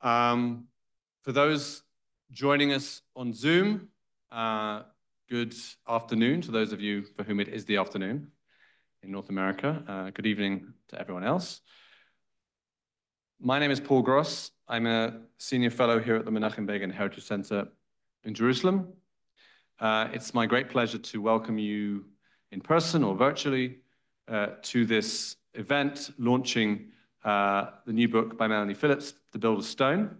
For those joining us on Zoom, good afternoon to those of you for whom it is the afternoon in North America. Good evening to everyone else. My name is Paul Gross. I'm a senior fellow here at the Menachem Begin Heritage Center in Jerusalem. It's my great pleasure to welcome you in person or virtually to this event launching the new book by Melanie Phillips, The Builder's Stone,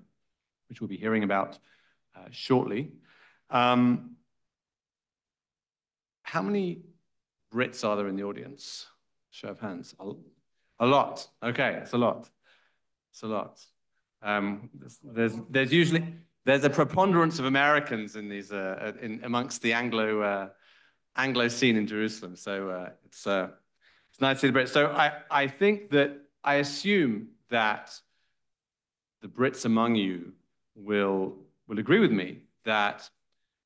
which we'll be hearing about shortly. How many Brits are there in the audience? Show of hands. A lot. Okay, it's a lot. It's a lot. There's usually a preponderance of Americans in these amongst the Anglo scene in Jerusalem. So it's nice to see the Brits. So I assume that the Brits among you will agree with me that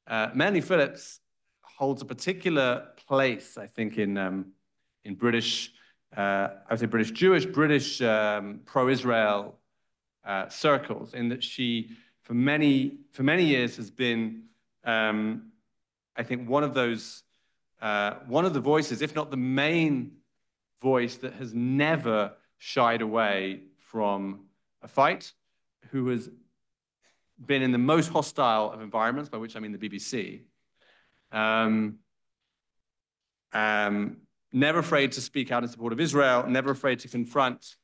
Melanie Phillips holds a particular place, I think, in British, I would say British Jewish, British pro-Israel circles, in that she, for many years, has been, I think, one of the voices, if not the main voice, that has never shied away from a fight, who has been in the most hostile of environments, by which I mean the BBC. Never afraid to speak out in support of Israel, never afraid to confront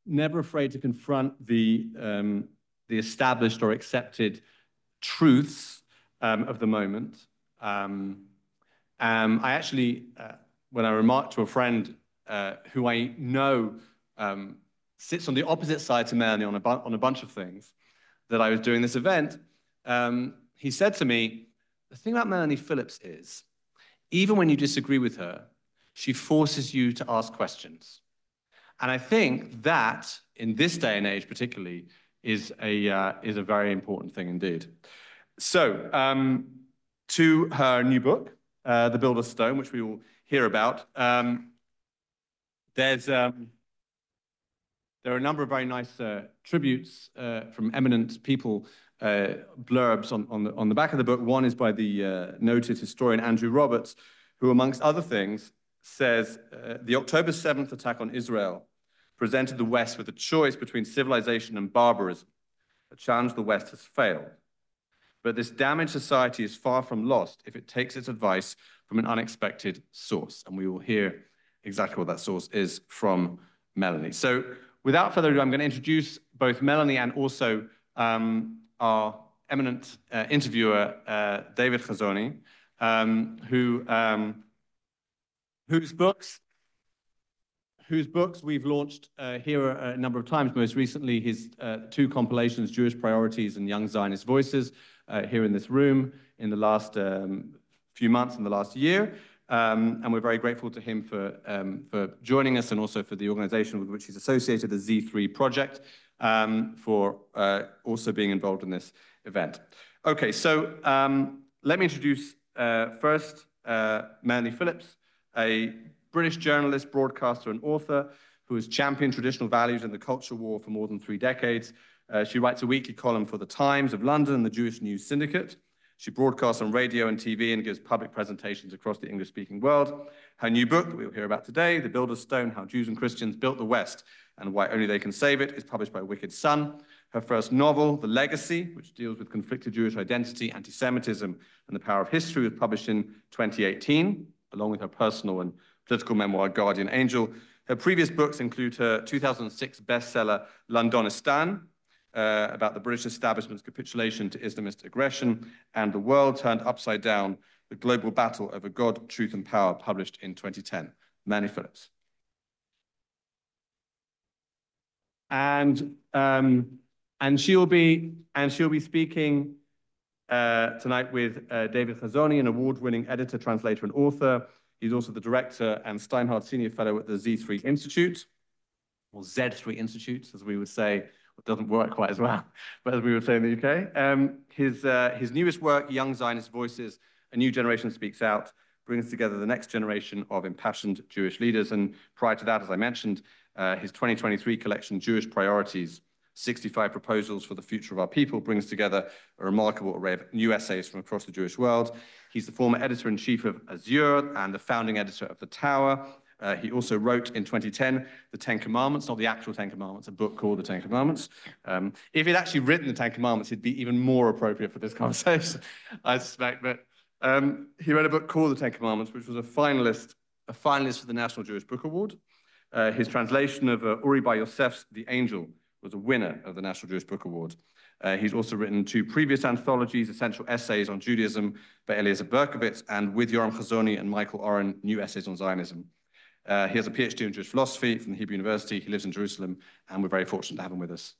the established or accepted truths of the moment. I actually, when I remarked to a friend who I know sits on the opposite side to Melanie on a bunch of things, that I was doing this event, he said to me, the thing about Melanie Phillips is, even when you disagree with her, she forces you to ask questions. And I think that, in this day and age particularly, is a very important thing indeed. So, to her new book, The Builder's Stone, which we will hear about, there are a number of very nice tributes from eminent people, blurbs on the back of the book. One is by the noted historian Andrew Roberts, who, amongst other things, says, the October 7th attack on Israel presented the West with a choice between civilization and barbarism. A challenge the West has failed. But this damaged society is far from lost if it takes its advice from an unexpected source. And we will hear exactly what that source is from Melanie. So without further ado, I'm going to introduce both Melanie and also our eminent interviewer, David Hazony, whose books we've launched here a number of times, most recently his two compilations, Jewish Priorities and Young Zionist Voices, here in this room in the last few months, in the last year. And we're very grateful to him for joining us, and also for the organization with which he's associated, the Z3 Project, for also being involved in this event. Okay, so let me introduce first Melanie Phillips, a British journalist, broadcaster, and author who has championed traditional values in the culture war for more than 3 decades. She writes a weekly column for The Times of London and the Jewish News Syndicate. She broadcasts on radio and TV and gives public presentations across the English-speaking world. Her new book that we'll hear about today, The Builder's Stone, How Jews and Christians Built the West and Why Only They Can Save It, is published by Wicked Sun. Her first novel, The Legacy, which deals with conflicted Jewish identity, anti-Semitism, and the power of history, was published in 2018, along with her personal and political memoir, Guardian Angel. Her previous books include her 2006 bestseller, Londonistan, about the British establishment's capitulation to Islamist aggression, and The World Turned Upside Down, the global battle over God, truth, and power, published in 2010. Melanie Phillips. And she'll be speaking tonight with David Hazony, an award-winning editor, translator, and author. He's also the director and Steinhardt Senior Fellow at the Z3 Institute, or Z3 Institute, as we would say. It doesn't work quite as well, but as we would say in the UK. His newest work, Young Zionist Voices, A New Generation Speaks Out, brings together the next generation of impassioned Jewish leaders. And prior to that, as I mentioned, his 2023 collection, Jewish Priorities, 65 Proposals for the Future of Our People, brings together a remarkable array of new essays from across the Jewish world. He's the former editor-in-chief of Azure and the founding editor of The Tower. He also wrote in 2010 the Ten Commandments, not the actual Ten Commandments, a book called the Ten Commandments. If he'd actually written the Ten Commandments, he'd be even more appropriate for this conversation, I suspect. But he wrote a book called the Ten Commandments, which was a finalist for the National Jewish Book Award. His translation of Uri Bar Yosef's The Angel was a winner of the National Jewish Book Award. He's also written 2 previous anthologies, Essential Essays on Judaism by Eliezer Berkovitz, and with Yoram Hazony and Michael Oren, New Essays on Zionism. He has a PhD in Jewish philosophy from the Hebrew University. He lives in Jerusalem, and we're very fortunate to have him with us.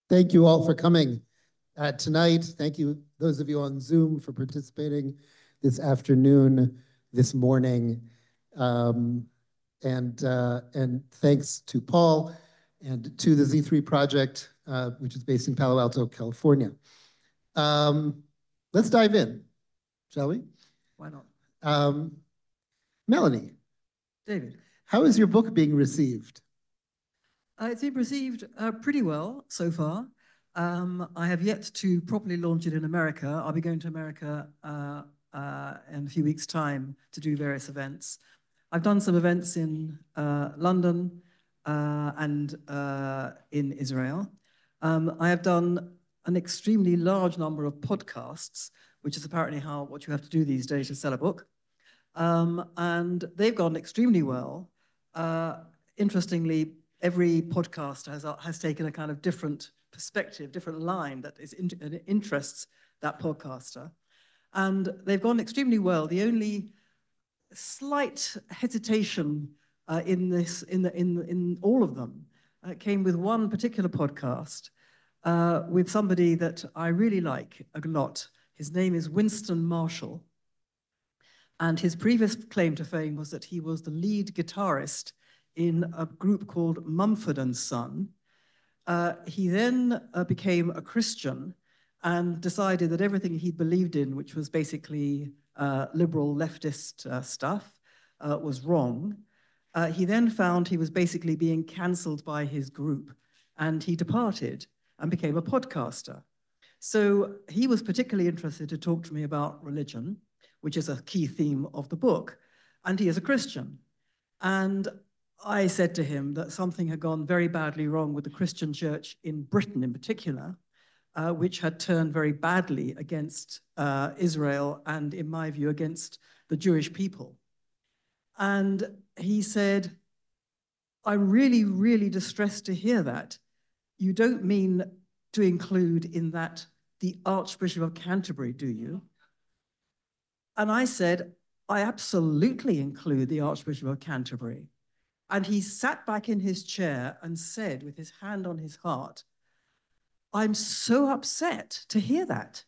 Thank you all for coming tonight. Thank you, those of you on Zoom, for participating this afternoon, this morning. And thanks to Paul and to the Z3 Project, which is based in Palo Alto, California. Let's dive in, shall we? Why not? Melanie. David. How is your book being received? It's been received pretty well so far. I have yet to properly launch it in America. I'll be going to America in a few weeks' time to do various events. I've done some events in London and in Israel. I have done an extremely large number of podcasts, which is apparently what you have to do these days to sell a book. And they've gone extremely well. Interestingly, every podcast has taken a kind of different perspective, different line that interests that podcaster. And they've gone extremely well. The only slight hesitation in all of them came with one particular podcast with somebody that I really like a lot. His name is Winston Marshall. And his previous claim to fame was that he was the lead guitarist in a group called Mumford & Son. He then became a Christian and decided that everything he believed in, which was basically liberal leftist stuff, was wrong. He then found he was basically being cancelled by his group, and he departed and became a podcaster. So he was particularly interested to talk to me about religion, which is a key theme of the book, and he is a Christian. And I said to him that something had gone very badly wrong with the Christian church in Britain in particular, which had turned very badly against Israel and, in my view, against the Jewish people. And he said, I'm really, really distressed to hear that. You don't mean to include in that the Archbishop of Canterbury, do you? And I said, I absolutely include the Archbishop of Canterbury. And he sat back in his chair and said, with his hand on his heart, I'm so upset to hear that.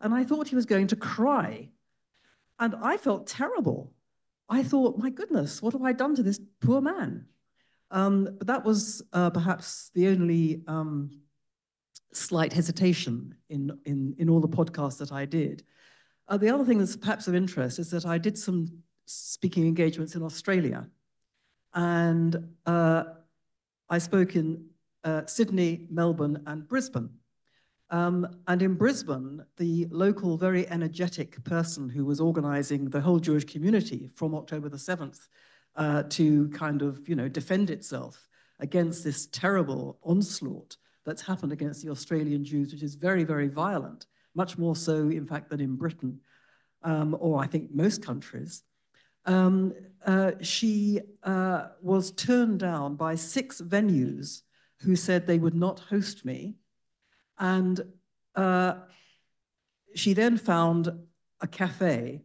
And I thought he was going to cry. And I felt terrible. I thought, my goodness, what have I done to this poor man? But that was perhaps the only slight hesitation in all the podcasts that I did. The other thing that's perhaps of interest is that I did some speaking engagements in Australia. And I spoke in Sydney, Melbourne, and Brisbane. And in Brisbane, the local, very energetic person who was organizing the whole Jewish community from October the 7th to kind of, defend itself against this terrible onslaught that's happened against the Australian Jews, which is very, very violent, much more so, in fact, than in Britain, or I think most countries. She was turned down by 6 venues who said they would not host me. And she then found a cafe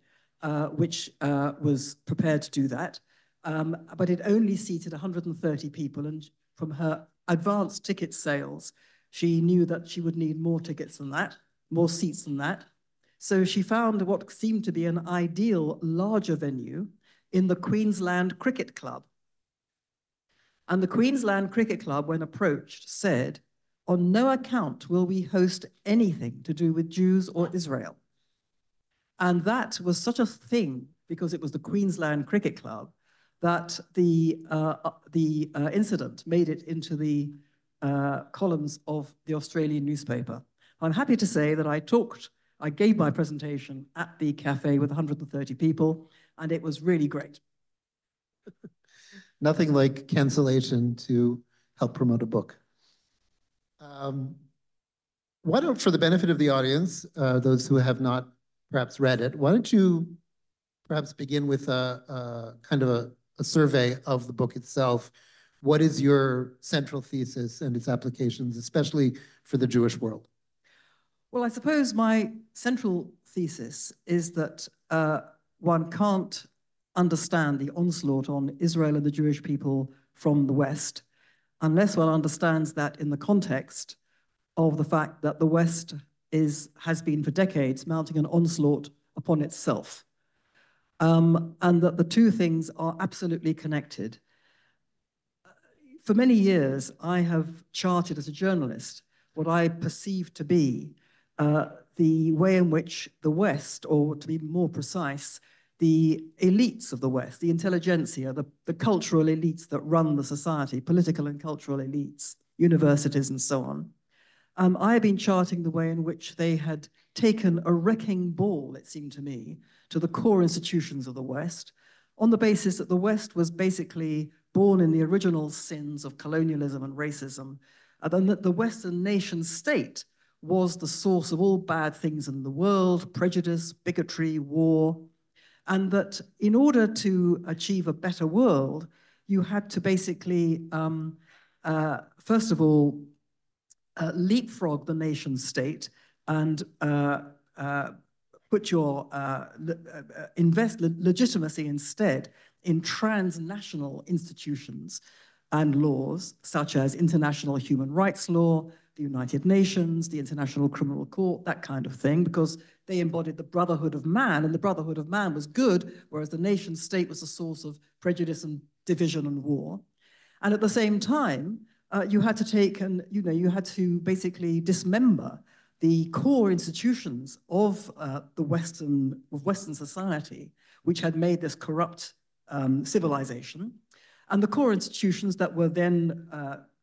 which was prepared to do that, but it only seated 130 people. And from her advanced ticket sales, she knew that she would need more tickets than that, more seats than that. So she found what seemed to be an ideal larger venue in the Queensland Cricket Club. And the Queensland Cricket Club, when approached, said, on no account will we host anything to do with Jews or Israel. And that was such a thing, because it was the Queensland Cricket Club, that the incident made it into the columns of the Australian newspaper. I'm happy to say that I gave my presentation at the cafe with 130 people, and it was really great. Nothing like cancellation to help promote a book. Why don't, for the benefit of the audience, those who have not perhaps read it, why don't you perhaps begin with a kind of a survey of the book itself. What is your central thesis and its applications, especially for the Jewish world? Well, I suppose my central thesis is that one can't understand the onslaught on Israel and the Jewish people from the West unless one understands that in the context of the fact that the West has been for decades mounting an onslaught upon itself, and that the two things are absolutely connected. For many years, I have charted as a journalist what I perceive to be the way in which the West, or to be more precise, the elites of the West, the intelligentsia, the cultural elites that run the society, political and cultural elites, universities and so on, I have been charting the way in which they had taken a wrecking ball, it seemed to me, to the core institutions of the West, on the basis that the West was basically born in the original sins of colonialism and racism, and that the Western nation state was the source of all bad things in the world, prejudice, bigotry, war, and that in order to achieve a better world, you had to basically, first of all, leapfrog the nation state and put your invest legitimacy instead in transnational institutions and laws, such as international human rights law, the United Nations, the International Criminal Court, that kind of thing, because they embodied the brotherhood of man, and the brotherhood of man was good, whereas the nation state was a source of prejudice and division and war. And at the same time, you had to take and, you had to basically dismember the core institutions of Western society, which had made this corrupt civilization. And the core institutions that were then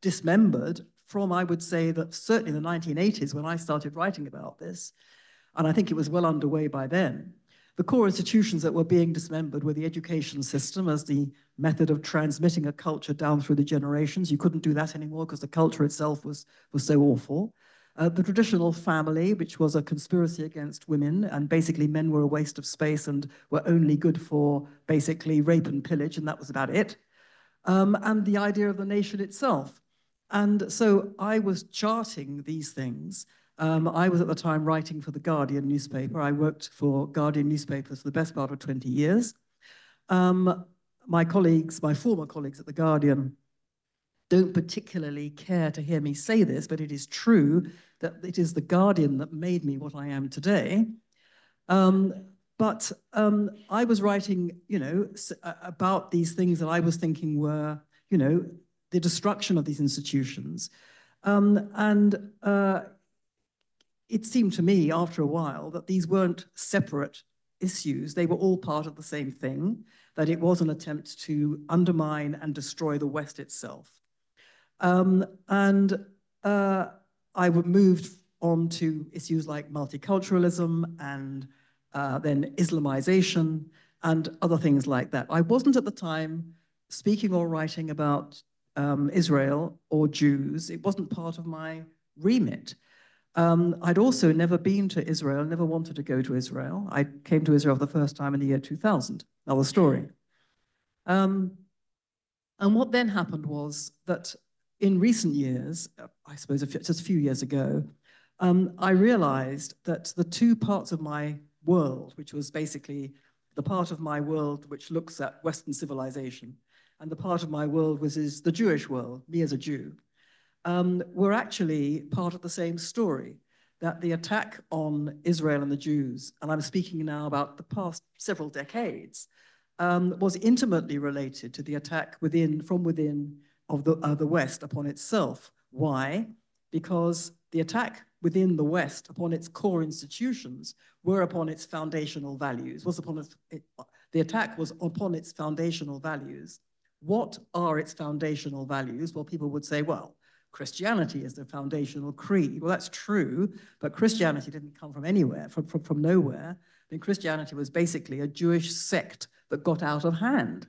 dismembered from, I would say, that certainly the 1980s, when I started writing about this, and I think it was well underway by then, the core institutions that were being dismembered were the education system as the method of transmitting a culture down through the generations. You couldn't do that anymore because the culture itself was so awful. The traditional family, which was a conspiracy against women, and basically men were a waste of space and were only good for basically rape and pillage, and that was about it. And the idea of the nation itself. And so I was charting these things. I was at the time writing for the Guardian newspaper. I worked for Guardian newspapers for the best part of 20 years. My former colleagues at the Guardian, don't particularly care to hear me say this, but it is true that it is the Guardian that made me what I am today. But I was writing, about these things that I was thinking were, the destruction of these institutions. It seemed to me after a while that these weren't separate issues. They were all part of the same thing, that it was an attempt to undermine and destroy the West itself. I moved on to issues like multiculturalism and then Islamization and other things like that. I wasn't at the time speaking or writing about Israel or Jews. It wasn't part of my remit. I'd also never been to Israel, never wanted to go to Israel. I came to Israel for the first time in the year 2000. Another story. And what then happened was that in recent years, I suppose just a few years ago, I realized that the two parts of my world, which was basically the part of my world which looks at Western civilization, and the part of my world which is the Jewish world, me as a Jew, were actually part of the same story, that the attack on Israel and the Jews, and I'm speaking now about the past several decades, was intimately related to the attack from within of the West upon itself. Why? Because the attack within the West upon its core institutions were upon its foundational values, the attack was upon its foundational values. What are its foundational values? Well, people would say, well, Christianity is the foundational creed. Well, that's true, but Christianity didn't come from anywhere, from nowhere. I mean, Christianity was basically a Jewish sect that got out of hand.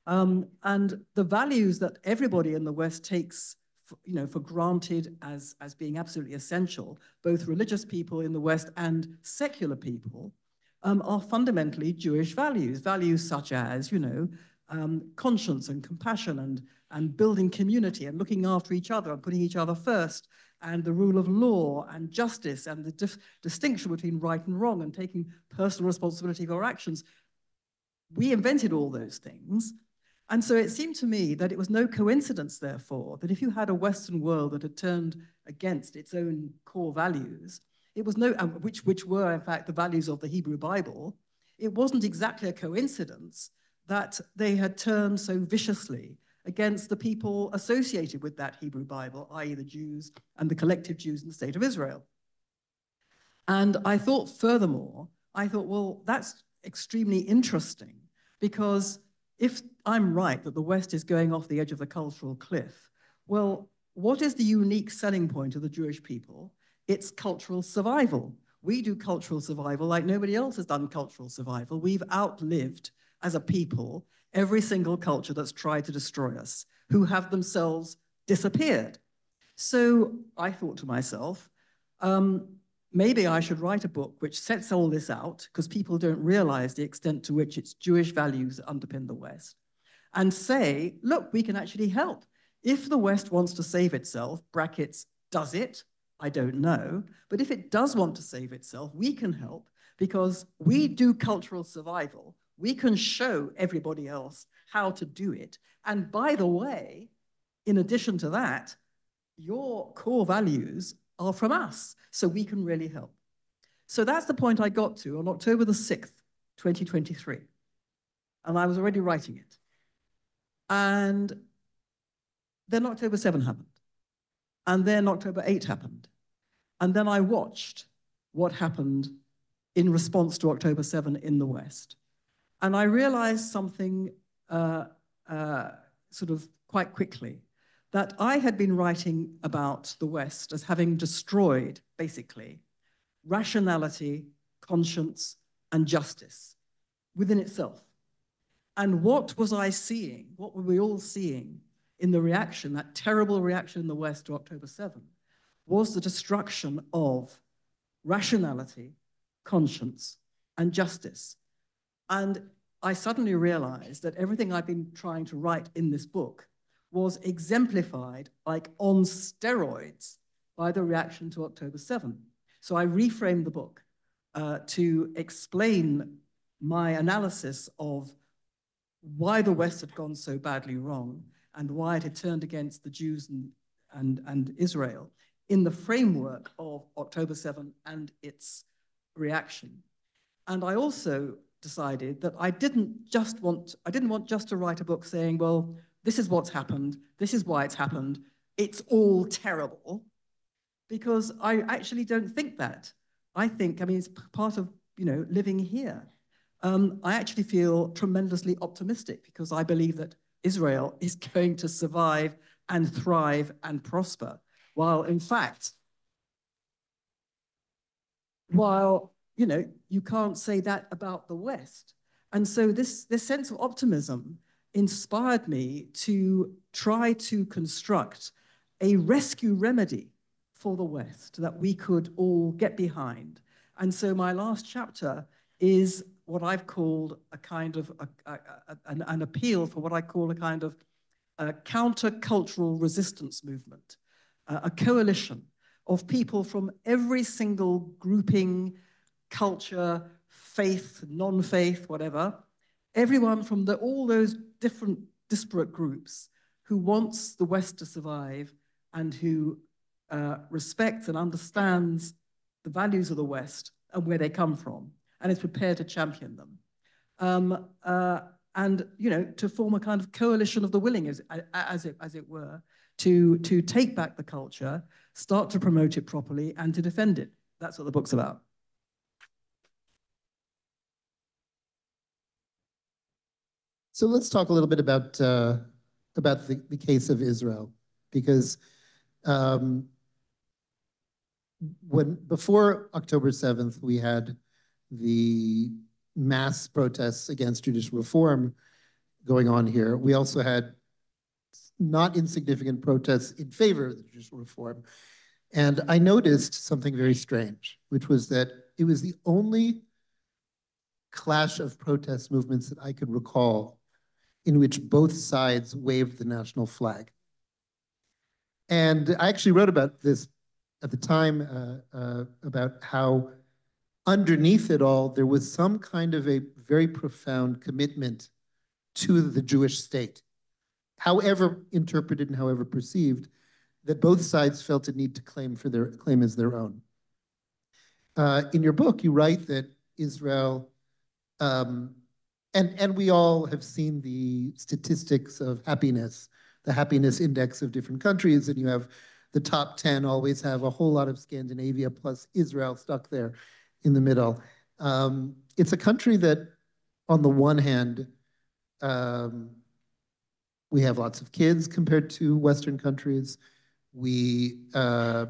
And the values that everybody in the West takes for granted as being absolutely essential, both religious people in the West and secular people, are fundamentally Jewish values. Values such as, conscience and compassion and building community and looking after each other and putting each other first, and the rule of law and justice and the distinction between right and wrong and taking personal responsibility for our actions. We invented all those things. And so it seemed to me that it was no coincidence, therefore, that if you had a Western world that had turned against its own core values, it was which were, in fact, the values of the Hebrew Bible, it wasn't exactly a coincidence that they had turned so viciously against the people associated with that Hebrew Bible, i.e. the Jews and the collective Jews in the state of Israel. And I thought, furthermore, well, that's extremely interesting, because if I'm right that the West is going off the edge of the cultural cliff, well, what is the unique selling point of the Jewish people? It's cultural survival. We do cultural survival like nobody else has done cultural survival. We've outlived, as a people, every single culture that's tried to destroy us, who have themselves disappeared. So I thought to myself, maybe I should write a book which sets all this out, because people don't realize the extent to which it's Jewish values that underpin the West, and say, look, we can actually help. If the West wants to save itself, brackets, does it? I don't know. But if it does want to save itself, we can help, because we do cultural survival. We can show everybody else how to do it. And by the way, in addition to that, your core values are from us, so we can really help. So that's the point I got to on October the 6th, 2023. And I was already writing it. And then October 7 happened. And then October 8 happened. And then I watched what happened in response to October 7 in the West. And I realized something sort of quite quickly, that I had been writing about the West as having destroyed, basically, rationality, conscience, and justice within itself. And what was I seeing? What were we all seeing in the reaction, that terrible reaction in the West to October 7, was the destruction of rationality, conscience, and justice. And I suddenly realized that everything I've been trying to write in this book was exemplified, like on steroids, by the reaction to October 7. So I reframed the book to explain my analysis of why the West had gone so badly wrong and why it had turned against the Jews and Israel in the framework of October 7 and its reaction. And I also decided that I didn't want just to write a book saying, well, this is what's happened, this is why it's happened, it's all terrible, because I actually don't think that. I think, it's part of, living here. I actually feel tremendously optimistic, because I believe that Israel is going to survive and thrive and prosper, while in fact, you can't say that about the West. And so this sense of optimism inspired me to try to construct a rescue remedy for the West that we could all get behind. And so my last chapter is what I've called a kind of an appeal for what I call a kind of a countercultural resistance movement, a coalition of people from every single grouping, culture, faith, non-faith, whatever, everyone from all those different disparate groups who wants the West to survive and who respects and understands the values of the West and where they come from, and is prepared to champion them. and, you know, to form a kind of coalition of the willing, as it were, to take back the culture, start to promote it properly, and to defend it. That's what the book's about. So let's talk a little bit about the case of Israel, because before October 7th, we had the mass protests against judicial reform going on here. We also had not insignificant protests in favor of the judicial reform. And I noticed something very strange, which was that it was the only clash of protest movements that I could recall in which both sides waved the national flag. And I actually wrote about this at the time, about how underneath it all, there was some kind of a very profound commitment to the Jewish state, however interpreted and however perceived, that both sides felt a need to claim as their own. In your book, you write that Israel, and we all have seen the statistics of happiness, the happiness index of different countries, and you have the top 10 always have a whole lot of Scandinavia plus Israel stuck there in the middle. It's a country that, on the one hand, we have lots of kids compared to Western countries. We all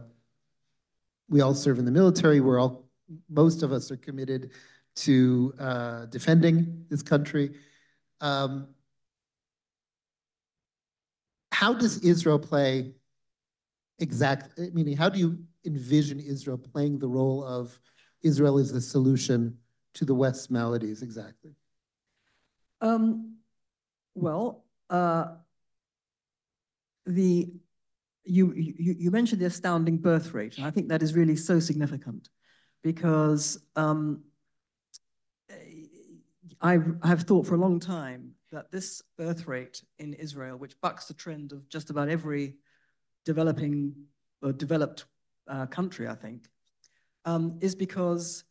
serve in the military. Most of us are committed to defending this country. How does Israel play exactly, meaning how do you envision Israel playing the role of Israel is the solution to the West's maladies exactly? Well, you mentioned the astounding birth rate, and I think that is really so significant because I have thought for a long time that this birth rate in Israel, which bucks the trend of just about every developing or developed country, I think, is because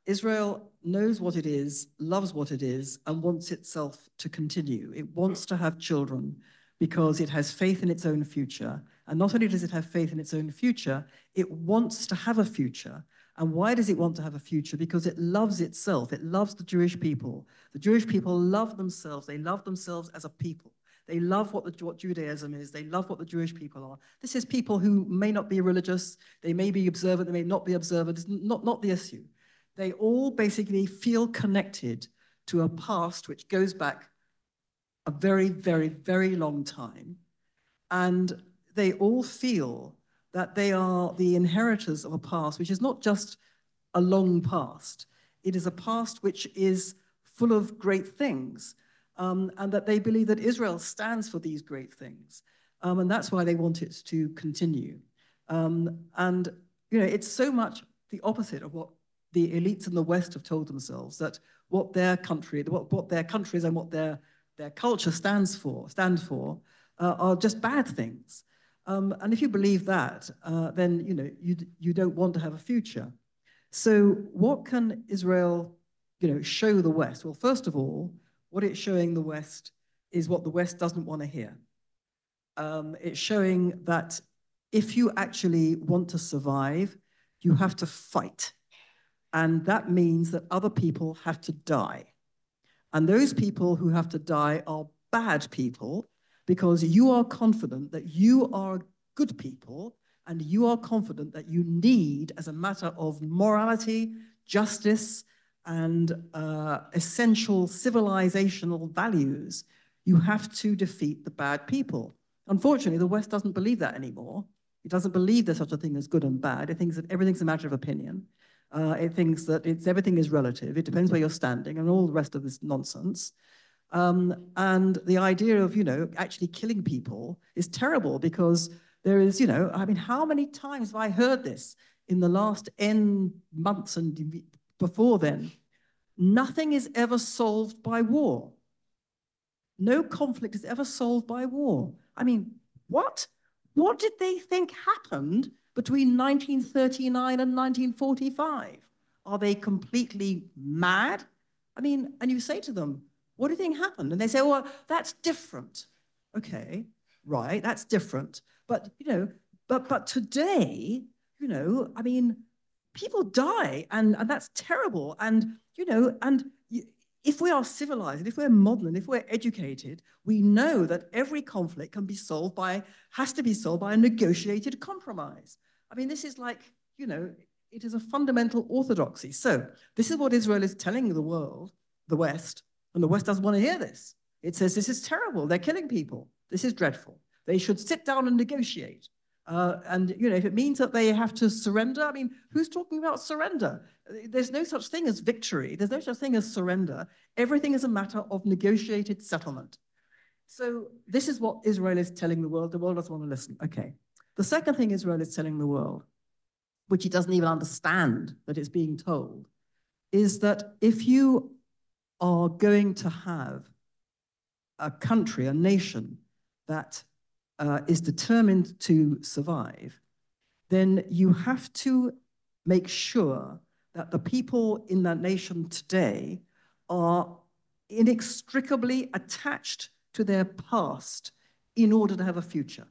Israel knows what it is, loves what it is, and wants itself to continue. It wants to have children because it has faith in its own future. And not only does it have faith in its own future, it wants to have a future. And why does it want to have a future? Because it loves itself. It loves the Jewish people. The Jewish people love themselves. They love themselves as a people. They love what Judaism is. They love what the Jewish people are. This is people who may not be religious. They may be observant. They may not be observant. It's not the issue. They all basically feel connected to a past which goes back a very, very, very long time. And they all feel that they are the inheritors of a past which is not just a long past. It is a past which is full of great things. And that they believe that Israel stands for these great things. And that's why they want it to continue. And, you know, it's so much the opposite of what the elites in the West have told themselves, that what their countries and what their culture stand for are just bad things. And if you believe that, then, you know, you don't want to have a future. So what can Israel, you know, show the West? Well, first of all, what it's showing the West is what the West doesn't want to hear. It's showing that if you actually want to survive, you have to fight. And that means that other people have to die. And those people who have to die are bad people because you are confident that you are good people and you are confident that you need, as a matter of morality, justice, and essential civilizational values, you have to defeat the bad people. Unfortunately, the West doesn't believe that anymore. It doesn't believe there's such a thing as good and bad. It thinks that everything's a matter of opinion. It thinks that everything is relative. It depends where you're standing and all the rest of this nonsense. And the idea of, you know, actually killing people is terrible because there is, you know, I mean, how many times have I heard this in the last N months and before then? Nothing is ever solved by war. No conflict is ever solved by war. I mean, what? What did they think happened between 1939 and 1945? Are they completely mad? I mean, and you say to them, What do you think happened? And they say, well, that's different. Okay, right, that's different. But, but today, I mean, people die, and that's terrible. And, if we are civilized, and if we're modern, and if we're educated, we know that every conflict has to be solved by a negotiated compromise. I mean, this is like, it is a fundamental orthodoxy. So this is what Israel is telling the world, the West, and the West doesn't want to hear this. It says, this is terrible. They're killing people. This is dreadful. They should sit down and negotiate. And, if it means that they have to surrender, I mean, who's talking about surrender? There's no such thing as victory. There's no such thing as surrender. Everything is a matter of negotiated settlement. So this is what Israel is telling the world. The world doesn't want to listen. Okay. The second thing Israel is telling the world, which he doesn't even understand that it's being told, is that if you are going to have a country, a nation that is determined to survive, then you have to make sure that the people in that nation today are inextricably attached to their past in order to have a future.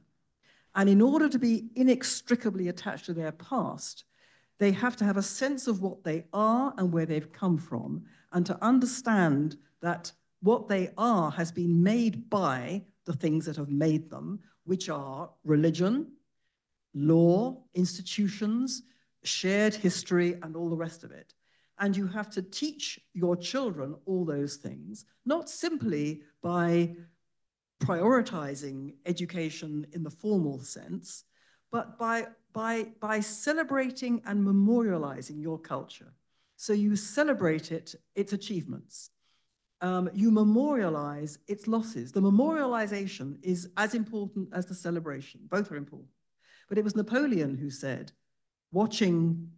And in order to be inextricably attached to their past, they have to have a sense of what they are and where they've come from, and to understand that what they are has been made by the things that have made them, which are religion, law, institutions, shared history, and all the rest of it. And you have to teach your children all those things, not simply by prioritizing education in the formal sense, but by celebrating and memorializing your culture. So you celebrate its achievements. You memorialize its losses. The memorialization is as important as the celebration. Both are important. But it was Napoleon who said, watching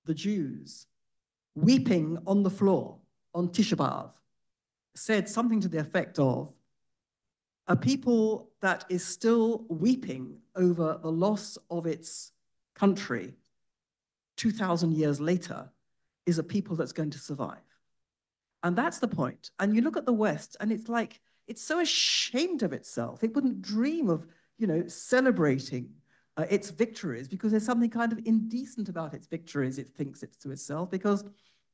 the Jews weeping on the floor on Tisha B'Av, said something to the effect of, a people that is still weeping over the loss of its country 2,000 years later is a people that's going to survive. And that's the point. And you look at the West, and it's like, it's so ashamed of itself. It wouldn't dream of, celebrating its victories, because there's something kind of indecent about its victories, it thinks it's to itself, because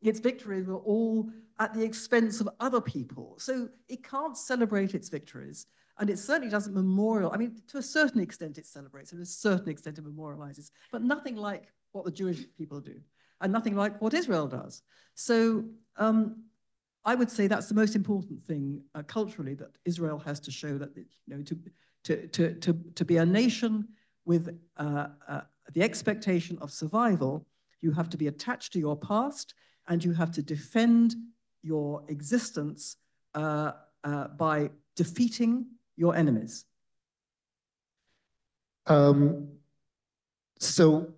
its victories were all at the expense of other people. So it can't celebrate its victories. And it certainly doesn't memorialize. I mean, to a certain extent it celebrates, and to a certain extent it memorializes, but nothing like what the Jewish people do, and nothing like what Israel does. So I would say that's the most important thing culturally that Israel has to show, that to be a nation with the expectation of survival, you have to be attached to your past, and you have to defend your existence by defeating your enemies. So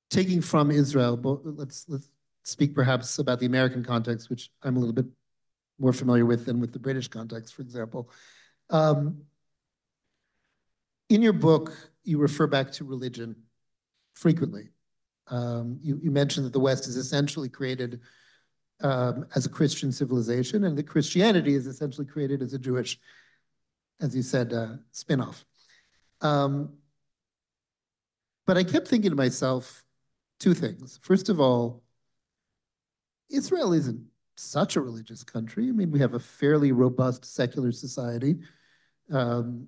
taking from Israel, let's speak perhaps about the American context, which I'm a little bit more familiar with than with the British context, for example. In your book, you refer back to religion frequently. You mentioned that the West is essentially created as a Christian civilization, and that Christianity is essentially created as a Jewish, as you said, spin-off. But I kept thinking to myself two things. First of all, Israel isn't such a religious country. I mean, we have a fairly robust secular society,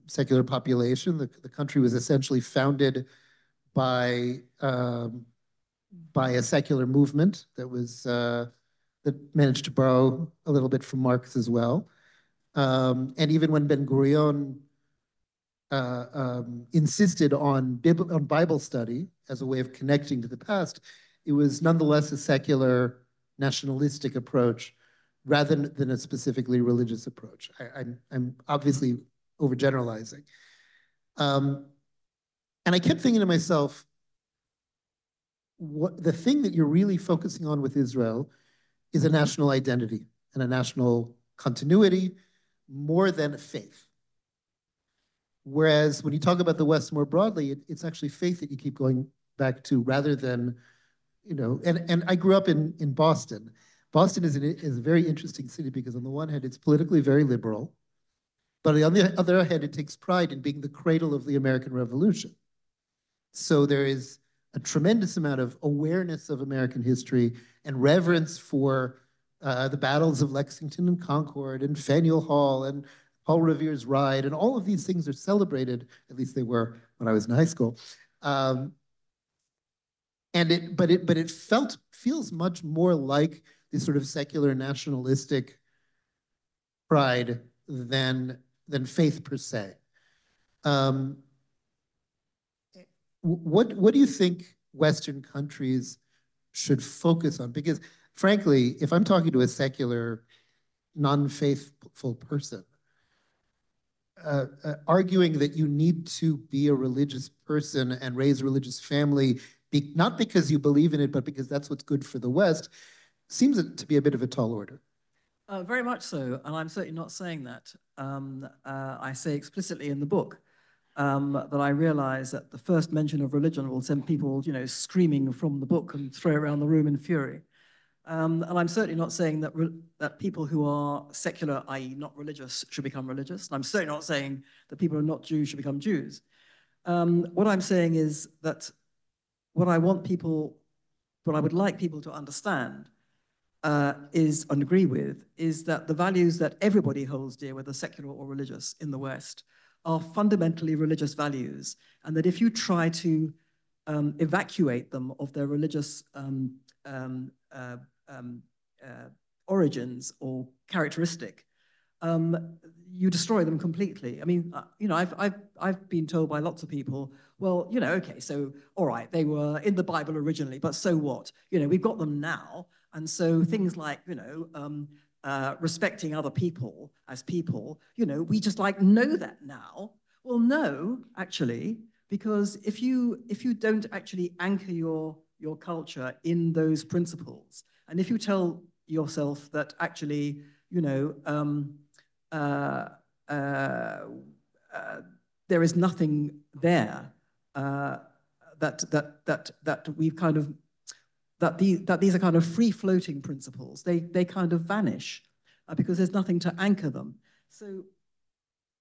secular population. The country was essentially founded by a secular movement that managed to borrow a little bit from Marx as well. And even when Ben-Gurion insisted on Bible study as a way of connecting to the past, it was nonetheless a secular, nationalistic approach rather than a specifically religious approach. I'm obviously overgeneralizing. And I kept thinking to myself, the thing that you're really focusing on with Israel is a national identity and a national continuity more than faith. Whereas when you talk about the West more broadly, it's actually faith that you keep going back to rather than, and I grew up in Boston. Boston is a very interesting city because on the one hand, it's politically very liberal, but on the other hand, it takes pride in being the cradle of the American Revolution. So there is a tremendous amount of awareness of American history and reverence for the battles of Lexington and Concord and Faneuil Hall and Paul Revere's Ride, and all of these things are celebrated, at least they were when I was in high school. But it feels much more like this sort of secular nationalistic pride than faith per se. What do you think Western countries should focus on? Because frankly, if I'm talking to a secular, non-faithful person, arguing that you need to be a religious person and raise a religious family, not because you believe in it, but because that's what's good for the West, seems to be a bit of a tall order. Very much so, and I'm certainly not saying that. I say explicitly in the book that I realize that the first mention of religion will send people, screaming from the book and throw around the room in fury. And I'm certainly not saying that people who are secular, i.e. not religious, should become religious. And I'm certainly not saying that people who are not Jews should become Jews. What I'm saying is that what I would like people to understand and agree with is that the values that everybody holds dear, whether secular or religious in the West, are fundamentally religious values. And that if you try to evacuate them of their religious origins or characteristic, you destroy them completely. I mean, I've been told by lots of people, well, okay, so all right, they were in the Bible originally, but so what? We've got them now, and so things like respecting other people as people, we just know that now. Well, no, actually, because if you don't actually anchor your culture in those principles, and if you tell yourself that actually, there is nothing there that we've kind of that these are kind of free-floating principles. They kind of vanish because there's nothing to anchor them. So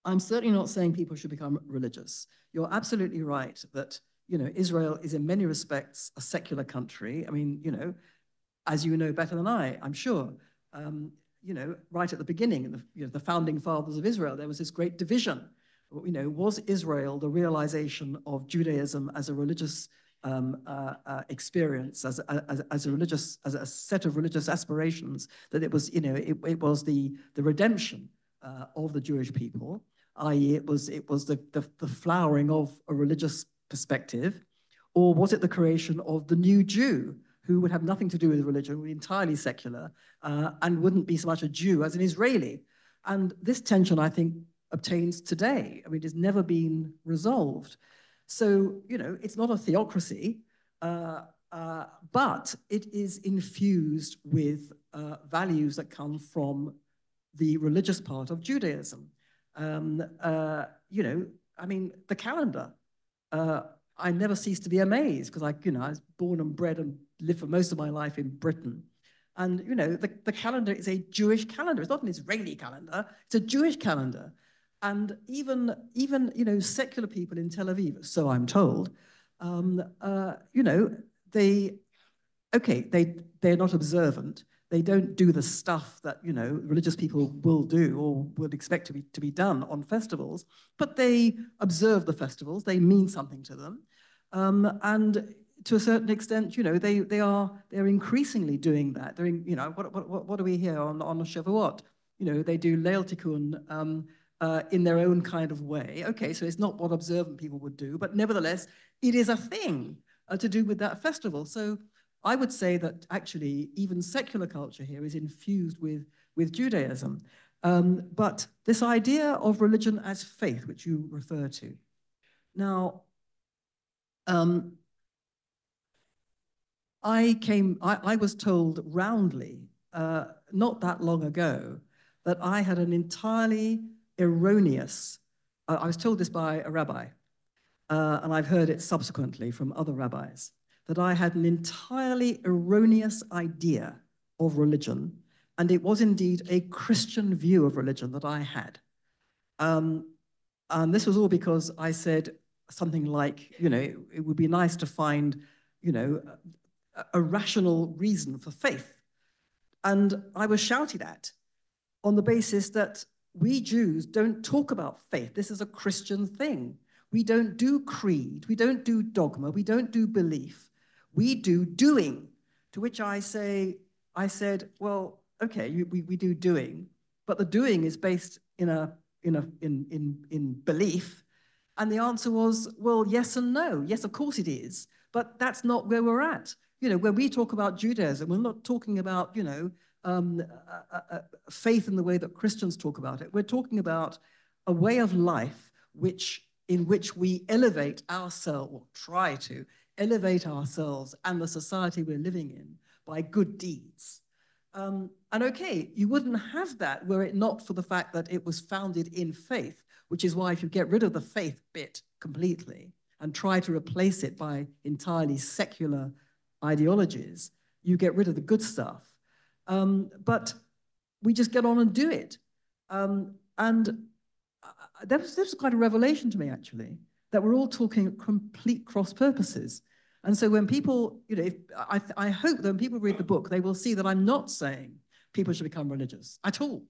I'm certainly not saying people should become religious. You're absolutely right that Israel is in many respects a secular country. I mean, as you know better than I'm sure. Right at the beginning, the founding fathers of Israel, there was this great division. Was Israel the realization of Judaism as a religious experience, as a set of religious aspirations, that it was, it was the redemption of the Jewish people, i.e., it was the flowering of a religious perspective, or was it the creation of the new Jew, who would have nothing to do with religion, would be entirely secular, and wouldn't be so much a Jew as an Israeli? And this tension, I think, obtains today. I mean, it's never been resolved. So, it's not a theocracy, but it is infused with values that come from the religious part of Judaism. I mean, the calendar. I never cease to be amazed because I was born and bred and lived for most of my life in Britain. And, the calendar is a Jewish calendar. It's not an Israeli calendar. It's a Jewish calendar. And even secular people in Tel Aviv, so I'm told, they're not observant. They don't do the stuff that religious people will do or would expect to be done on festivals, but they observe the festivals. They mean something to them, and to a certain extent, they're increasingly doing that. They're what do we hear on Shavuot? They do Leil Tikkun in their own kind of way. Okay, so it's not what observant people would do, but nevertheless, it is a thing to do with that festival. So I would say that actually even secular culture here is infused with Judaism. But this idea of religion as faith, which you refer to. Now, I was told roundly, not that long ago, that I had an entirely erroneous, I was told this by a rabbi, and I've heard it subsequently from other rabbis, that I had an entirely erroneous idea of religion, and it was indeed a Christian view of religion that I had. And this was all because I said something like, it would be nice to find, a rational reason for faith. And I was shouted at on the basis that we Jews don't talk about faith. This is a Christian thing. We don't do creed. We don't do dogma. We don't do belief. We do doing. To which I said, well, okay, we do doing, but the doing is based in belief. And the answer was, well, yes and no. Yes, of course it is, but that's not where we're at. When we talk about Judaism, we're not talking about, faith in the way that Christians talk about it. We're talking about a way of life in which we elevate ourselves, or try to elevate ourselves and the society we're living in by good deeds. And okay, you wouldn't have that were it not for the fact that it was founded in faith, which is why if you get rid of the faith bit completely and try to replace it by entirely secular ideologies, you get rid of the good stuff. But we just get on and do it. And that was quite a revelation to me, actually, that we're all talking complete cross purposes. And so when people, I hope that when people read the book, they will see that I'm not saying people should become religious at all.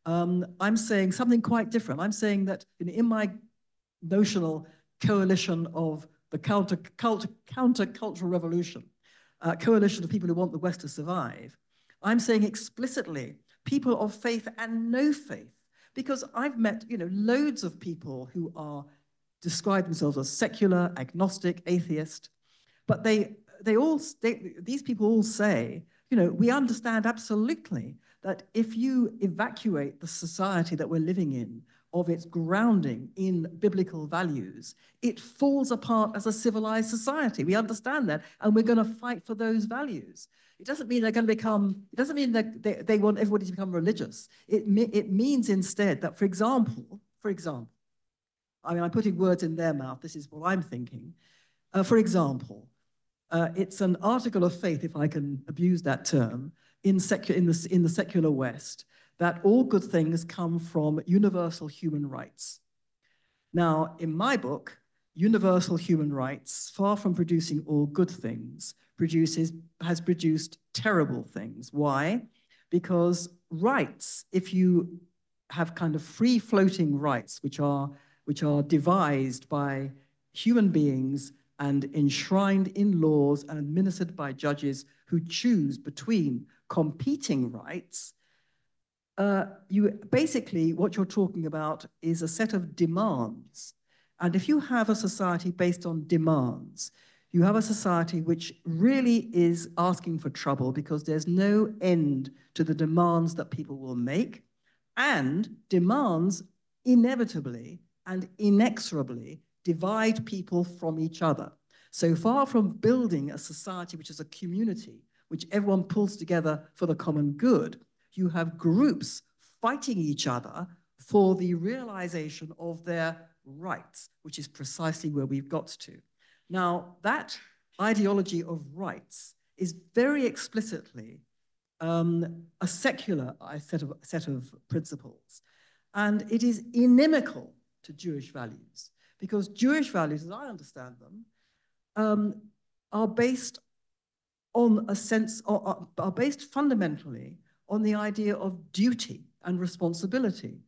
I'm saying something quite different. I'm saying that in my notional coalition of the counter-cultural revolution, coalition of people who want the West to survive, I'm saying explicitly people of faith and no faith, because I've met loads of people who describe themselves as secular, agnostic, atheist, but these people all say, we understand absolutely that if you evacuate the society that we're living in of its grounding in biblical values, it falls apart as a civilized society. We understand that, and we're going to fight for those values. It doesn't mean they're going to become, it doesn't mean that they want everybody to become religious. It means instead that, for example, I mean, I'm putting words in their mouth, this is what I'm thinking. For example, it's an article of faith, if I can abuse that term, in the secular West, that all good things come from universal human rights. Now, in my book, universal human rights, far from producing all good things, has produced terrible things. Why? Because rights, if you have kind of free-floating rights, which are devised by human beings and enshrined in laws and administered by judges who choose between competing rights, basically what you're talking about is a set of demands. And if you have a society based on demands, you have a society which really is asking for trouble because there's no end to the demands that people will make, and demands inevitably and inexorably divide people from each other. So far from building a society which is a community, which everyone pulls together for the common good, you have groups fighting each other for the realization of their rights, which is precisely where we've got to. Now, that ideology of rights is very explicitly a secular set of principles, and it is inimical to Jewish values, because Jewish values, as I understand them, are based on are based fundamentally on the idea of duty and responsibility.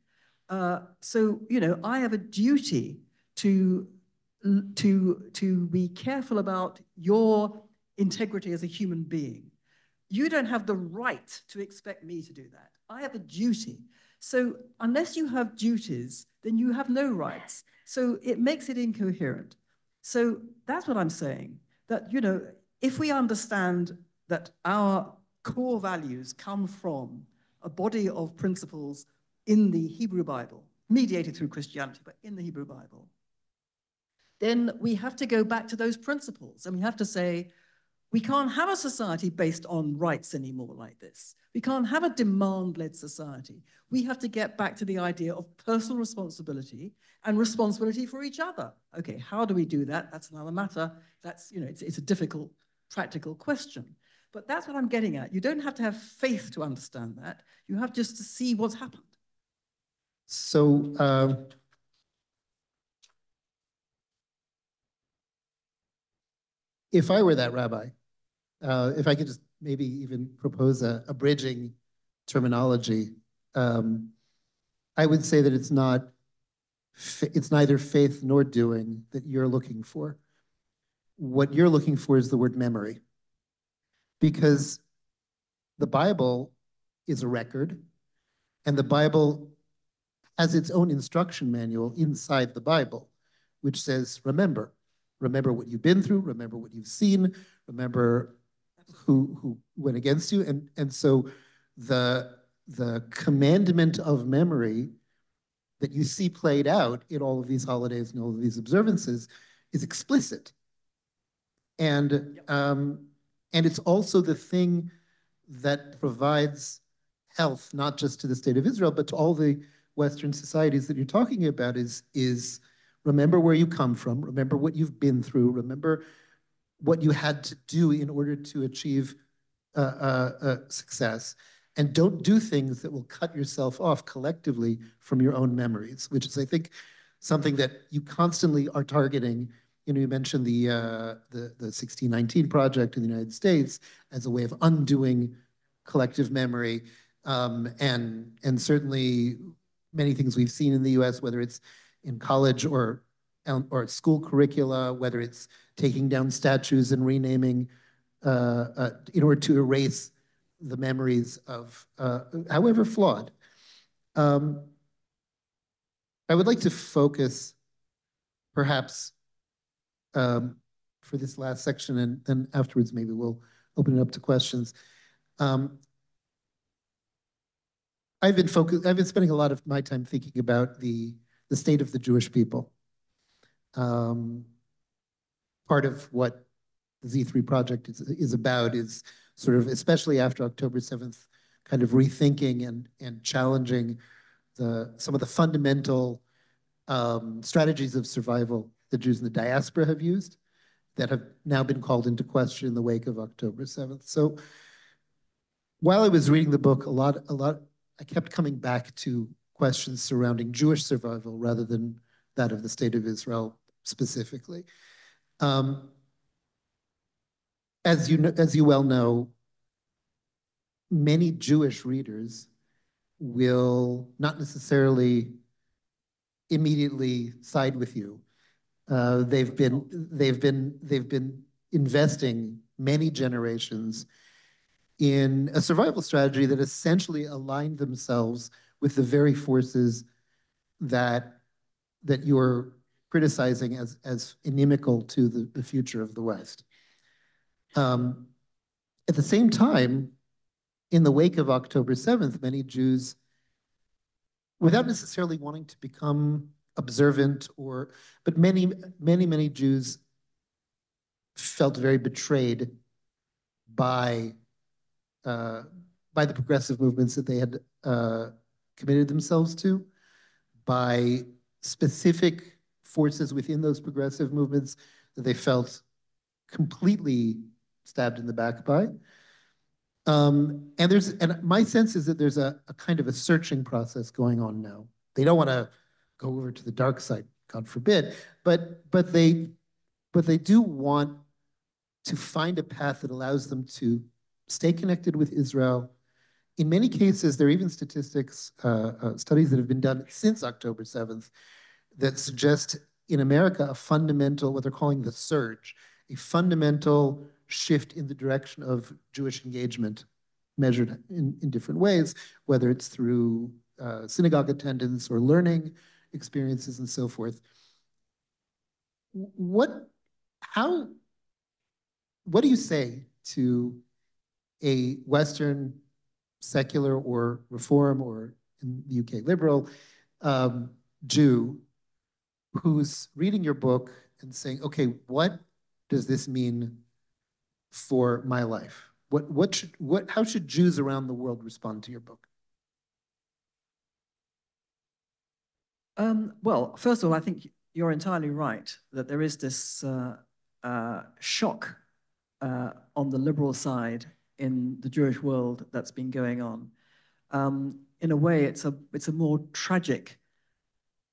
So, I have a duty to be careful about your integrity as a human being. You don't have the right to expect me to do that. I have a duty. So unless you have duties, then you have no rights. So it makes it incoherent. So that's what I'm saying, that, if we understand that our core values come from a body of principles in the Hebrew Bible, mediated through Christianity, but in the Hebrew Bible, then we have to go back to those principles, and we have to say, we can't have a society based on rights anymore like this. We can't have a demand-led society. We have to get back to the idea of personal responsibility and responsibility for each other. Okay, how do we do that? That's another matter. That's, it's a difficult, practical question. But that's what I'm getting at. You don't have to have faith to understand that. You have just to see what's happened. So if I were that rabbi, if I could just maybe even propose a bridging terminology, I would say that it's neither faith nor doing that you're looking for. What you're looking for is the word memory, because the Bible is a record, and the Bible has its own instruction manual inside the Bible, which says, remember what you've been through, remember what you've seen, remember who went against you. And so the commandment of memory that you see played out in all of these holidays and all of these observances is explicit. And it's also the thing that provides health, not just to the state of Israel, but to all the Western societies that you're talking about, is remember where you come from, remember what you've been through, remember what you had to do in order to achieve success. And don't do things that will cut yourself off collectively from your own memories, which is, I think, something that you constantly are targeting. You know, you mentioned the 1619 Project in the United States as a way of undoing collective memory. And certainly many things we've seen in the US, whether it's in college or school curricula, whether it's taking down statues and renaming in order to erase the memories of, however flawed. I would like to focus perhaps for this last section, and then afterwards maybe we'll open it up to questions. I've been spending a lot of my time thinking about the state of the Jewish people. Part of what the Z3 project is about is sort of, especially after October 7th, kind of rethinking and challenging some of the fundamental strategies of survival the Jews in the diaspora have used that have now been called into question in the wake of October 7th. So while I was reading the book, I kept coming back to questions surrounding Jewish survival rather than that of the state of Israel specifically. As you well know, many Jewish readers will not necessarily immediately side with you. They've been investing many generations in a survival strategy that essentially aligned themselves with the very forces that you're criticizing as inimical to the future of the West. At the same time, in the wake of October 7th, many Jews, without necessarily wanting to become observant, but many Jews felt very betrayed by the progressive movements that they had committed themselves to, by specific forces within those progressive movements that they felt completely stabbed in the back by. And my sense is that there's a kind of a searching process going on now. They don't want to go over to the dark side, God forbid, but they do want to find a path that allows them to stay connected with Israel. In many cases, there are even statistics, studies that have been done since October 7th that suggest in America a fundamental, what they're calling the surge, a fundamental shift in the direction of Jewish engagement measured in different ways, whether it's through synagogue attendance or learning experiences and so forth. What do you say to a Western secular or reform, or in the UK liberal Jew who's reading your book and saying, okay, what does this mean for my life? How should Jews around the world respond to your book? Well, first of all, I think you're entirely right that there is this shock on the liberal side in the Jewish world that's been going on. In a way, it's a more tragic,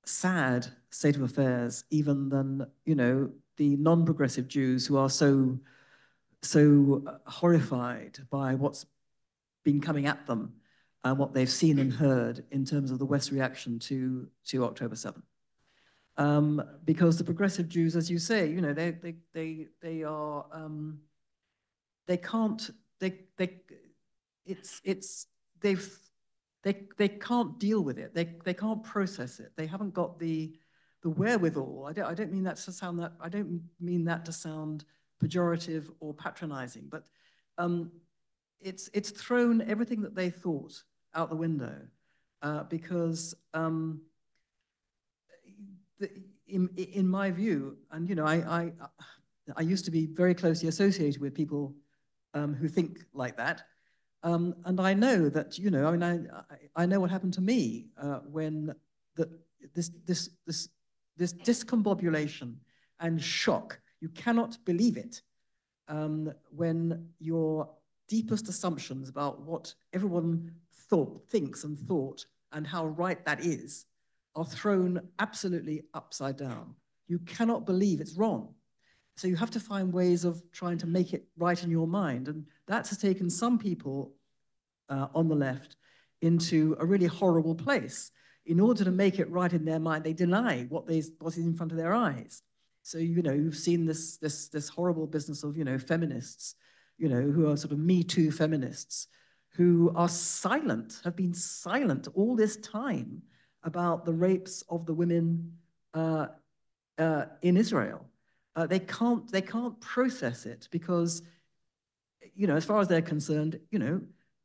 sad state of affairs, even than, you know, the non-progressive Jews who are so horrified by what's been coming at them and what they've seen and heard in terms of the West's reaction to October 7th. Because the progressive Jews, as you say, you know, they are they can't they can't deal with it. They can't process it. They haven't got the wherewithal. I don't mean that to sound that I don't mean that to sound pejorative or patronizing, but it's thrown everything that they thought out the window because in my view, and you know, I used to be very closely associated with people who think like that, and I know that, you know, I mean, I know what happened to me when this discombobulation and shock, you cannot believe it, when your deepest assumptions about what everyone thinks and thought and how right that is are thrown absolutely upside down. You cannot believe it's wrong. So you have to find ways of trying to make it right in your mind. And that has taken some people on the left into a really horrible place. In order to make it right in their mind, they deny what is in front of their eyes. So, you know, you've seen this horrible business of, you know, feminists, you know, who are sort of Me Too feminists, who are silent, have been silent all this time about the rapes of the women in Israel. They can't process it because, you know, as far as they're concerned, you know,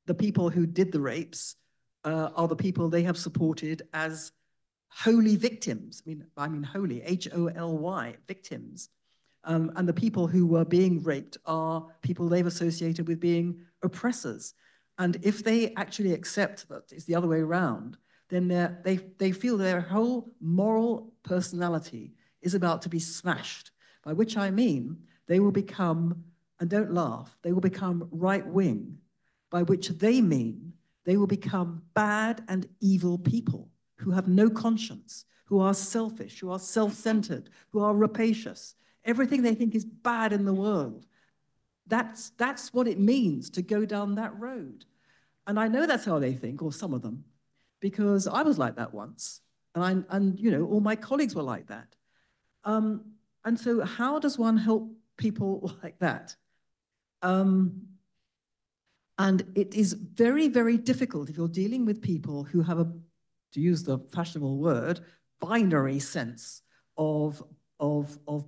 the people who did the rapes are the people they have supported as holy victims. I mean holy, H-O-L-Y, victims. And the people who were being raped are people they've associated with being oppressors. And if they actually accept that it's the other way around, then they feel their whole moral personality is about to be smashed, by which I mean they will become, and don't laugh, they will become right-wing, by which they mean they will become bad and evil people who have no conscience, who are selfish, who are self-centered, who are rapacious. Everything they think is bad in the world. That's what it means to go down that road. And I know that's how they think, or some of them, because I was like that once. And you know, all my colleagues were like that. And so how does one help people like that? And it is very, very difficult if you're dealing with people who have to use the fashionable word, binary sense of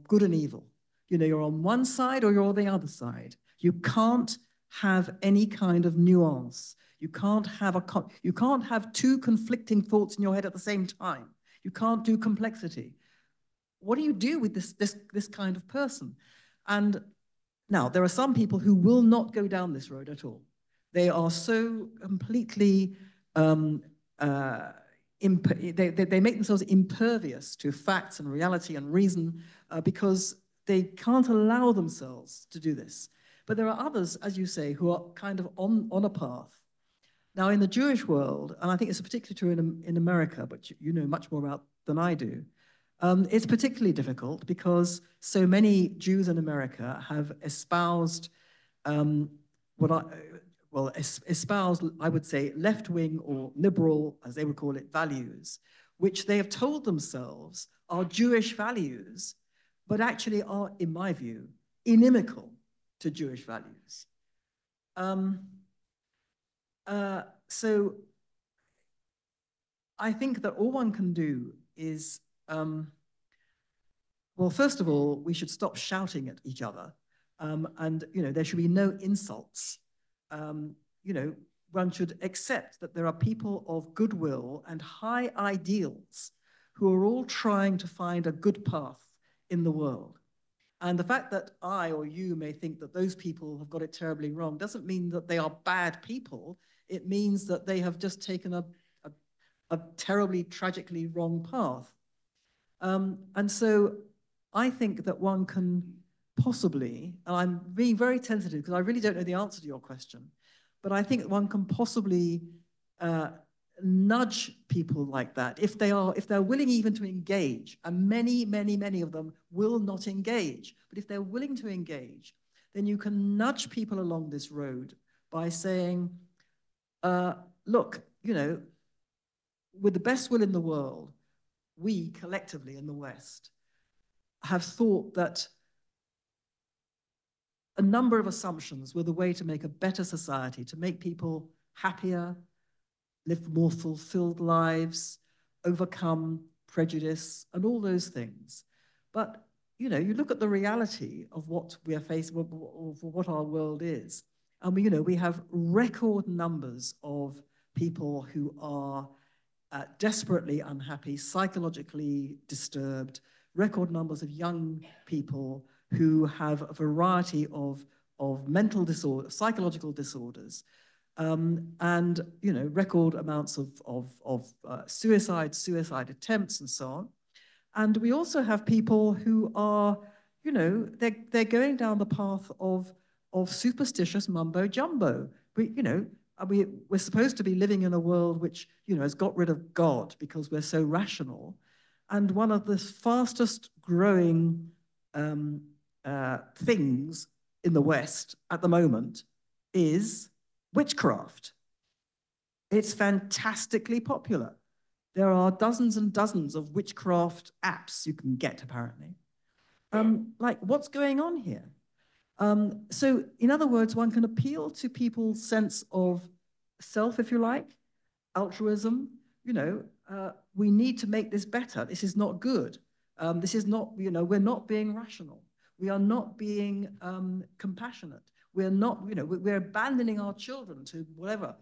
good and evil. You know, you're on one side or you're on the other side. You can't have any kind of nuance. You can't have two conflicting thoughts in your head at the same time. You can't do complexity. What do you do with this kind of person? And now there are some people who will not go down this road at all. They are so completely they make themselves impervious to facts and reality and reason because they can't allow themselves to do this. But there are others, as you say, who are kind of on a path. Now, in the Jewish world, and I think it's particularly true in America, but you know much more about than I do, it's particularly difficult because so many Jews in America have espoused espoused, I would say, left-wing or liberal, as they would call it, values, which they have told themselves are Jewish values, but actually are, in my view, inimical to Jewish values. So I think that all one can do is, well, first of all, we should stop shouting at each other. And, you know, there should be no insults. You know, one should accept that there are people of goodwill and high ideals who are all trying to find a good path in the world. And the fact that I or you may think that those people have got it terribly wrong doesn't mean that they are bad people. It means that they have just taken a terribly, tragically wrong path. And so I think that one can possibly, and I'm being very tentative because I really don't know the answer to your question, but I think one can possibly nudge people like that if they're willing even to engage, and many of them will not engage. But if they're willing to engage, then you can nudge people along this road by saying, look, you know, with the best will in the world, we collectively in the West have thought that a number of assumptions were the way to make a better society, to make people happier, live more fulfilled lives, overcome prejudice, and all those things. But, you know, you look at the reality of what we are facing, of what our world is, and we have record numbers of people who are desperately unhappy, psychologically disturbed, record numbers of young people who have a variety of mental disorders, psychological disorders, and record amounts of suicide attempts, and so on. And we also have people who are, they're going down the path of superstitious mumbo jumbo. We're supposed to be living in a world which has got rid of God because we're so rational, and one of the fastest growing things in the West at the moment is witchcraft. It's fantastically popular. There are dozens and dozens of witchcraft apps you can get, apparently. Like, what's going on here? So, in other words, one can appeal to people's sense of self, if you like, altruism. We need to make this better. This is not good. This is not, we're not being rational. We are not being compassionate. We're not, we're abandoning our children to whatever.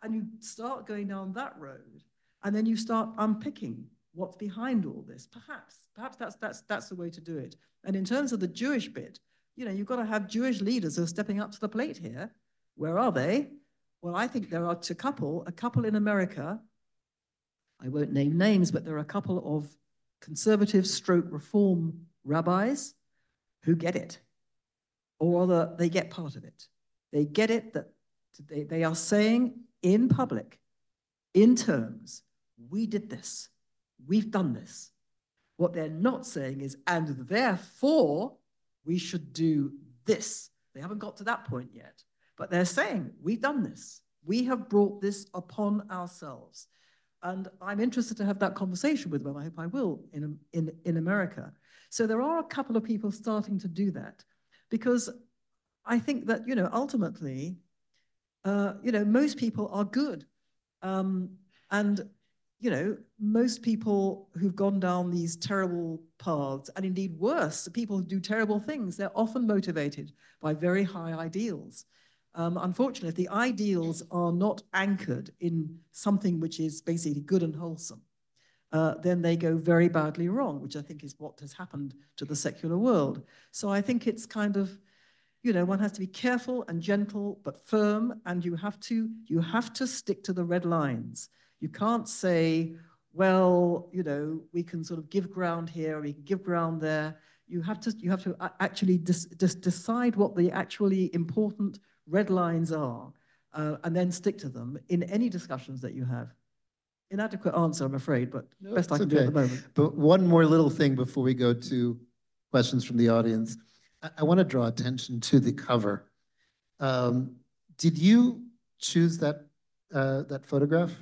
And you start going down that road, and then you start unpicking what's behind all this. Perhaps that's the way to do it. And in terms of the Jewish bit, you've got to have Jewish leaders who are stepping up to the plate here. Where are they? Well, I think there are a couple in America. I won't name names, but there are a couple of conservative stroke reform rabbis who get it, or rather, they get part of it. They get it that they are saying in public, in terms, we did this, we've done this. What they're not saying is, and therefore, we should do this. They haven't got to that point yet, but they're saying, we've done this. We have brought this upon ourselves. And I'm interested to have that conversation with them. I hope I will in America. So there are a couple of people starting to do that, because I think that, ultimately, most people are good. And most people who've gone down these terrible paths, and indeed worse, the people who do terrible things, they're often motivated by very high ideals. Unfortunately, if the ideals are not anchored in something which is basically good and wholesome, then they go very badly wrong, which I think is what has happened to the secular world. So I think it's kind of, one has to be careful and gentle but firm, and you have to stick to the red lines. You can't say, well, we can sort of give ground here, or we can give ground there. You have to actually just decide what the actually important red lines are, and then stick to them in any discussions that you have. Inadequate answer, I'm afraid, but no, best I can do at the moment. But one more little thing before we go to questions from the audience. I want to draw attention to the cover. Did you choose that photograph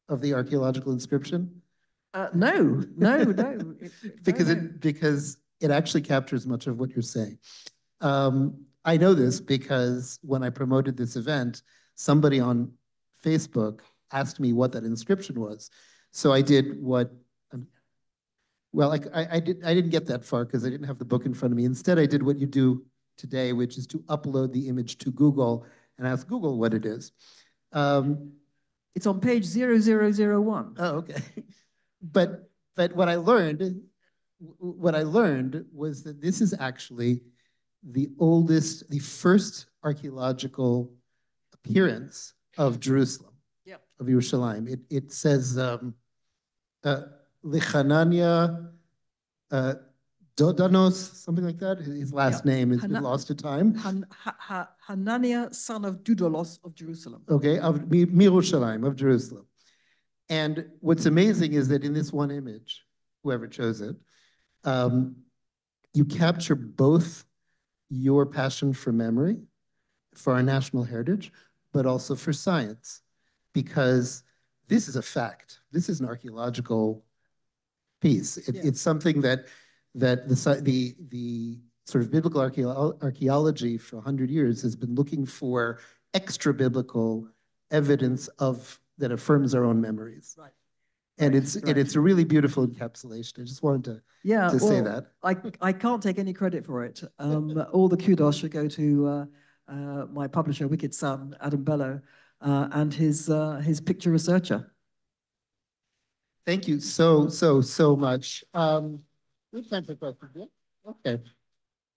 of the archaeological inscription? No. Because it actually captures much of what you're saying. I know this because when I promoted this event, somebody on Facebook asked me what that inscription was. So I did what, well, I didn't get that far because I didn't have the book in front of me. Instead, I did what you do today, which is to upload the image to Google and ask Google what it is. It's on page 0001. Oh, okay. But what I learned was that this is actually the first archaeological appearance of Jerusalem, of Yerushalayim. It says Lichanania Dodanos, something like that. His last name has been lost to time. Hananiah, son of Dudolos of Jerusalem. Okay, of Mirushalayim, of Jerusalem. And what's amazing is that in this one image, whoever chose it, you capture both your passion for memory, for our national heritage, but also for science, because this is a fact. This is an archaeological piece. It's something that the sort of biblical archaeology for 100 years has been looking for extra biblical evidence of that affirms our own memories. Right. And it's a really beautiful encapsulation. I just wanted to say that. I can't take any credit for it. All the kudos should go to my publisher, Wicked Son, Adam Bellow, and his picture researcher. Thank you so much. We have time for questions. Yeah? Okay.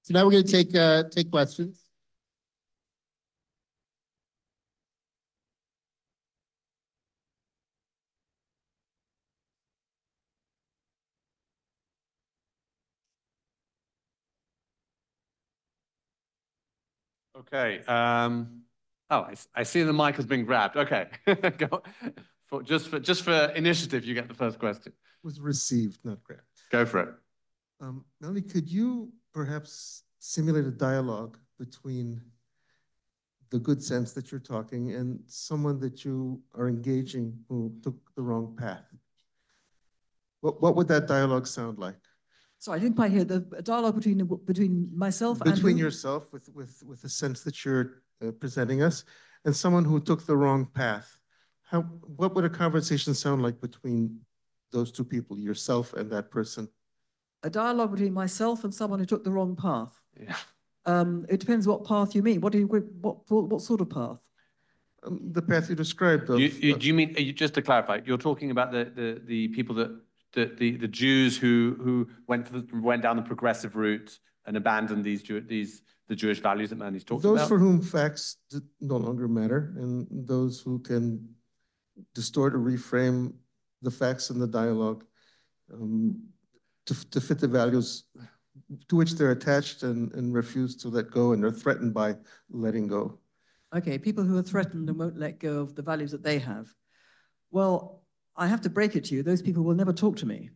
So now we're going to take questions. Okay. I see the mic has been grabbed. Okay. Just for initiative, you get the first question. Was received, not grabbed. Go for it. Melanie, could you perhaps simulate a dialogue between the good sense that you're talking and someone that you are engaging who took the wrong path? What would that dialogue sound like? So I didn't quite hear the dialogue between myself and between yourself with the sense that you're presenting us and someone who took the wrong path. What would a conversation sound like between those two people, yourself and that person? A dialogue between myself and someone who took the wrong path. Yeah. It depends what path you mean. What sort of path? The path you described. Do you mean, just to clarify, you're talking about the people the Jews who went down the progressive route and abandoned the Jewish values that Melanie talked about? Those for whom facts no longer matter, and those who can distort or reframe the facts in the dialogue to fit the values to which they're attached and refuse to let go, and they're threatened by letting go. Okay, people who are threatened and won't let go of the values that they have. Well, I have to break it to you, those people will never talk to me.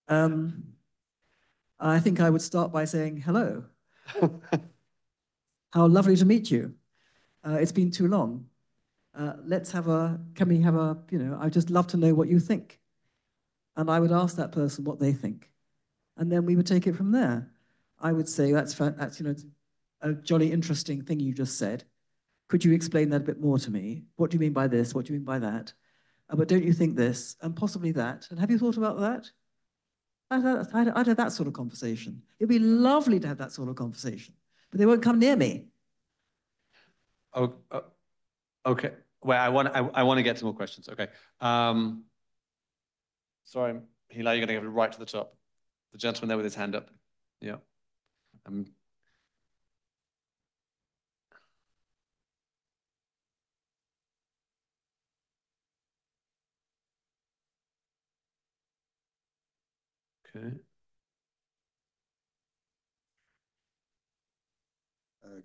I think I would start by saying, hello. How lovely to meet you. It's been too long. Can we have a, I'd just love to know what you think. And I would ask that person what they think. And then we would take it from there. I would say, that's a jolly interesting thing you just said. Could you explain that a bit more to me? What do you mean by this? What do you mean by that? But don't you think this? And possibly that. And have you thought about that? I'd have that sort of conversation. It'd be lovely to have that sort of conversation. But they won't come near me. Oh, okay. Well, I want to get to more questions. Okay. Sorry, Hila, you're going to go right to the top. The gentleman there with his hand up. Yeah. Okay.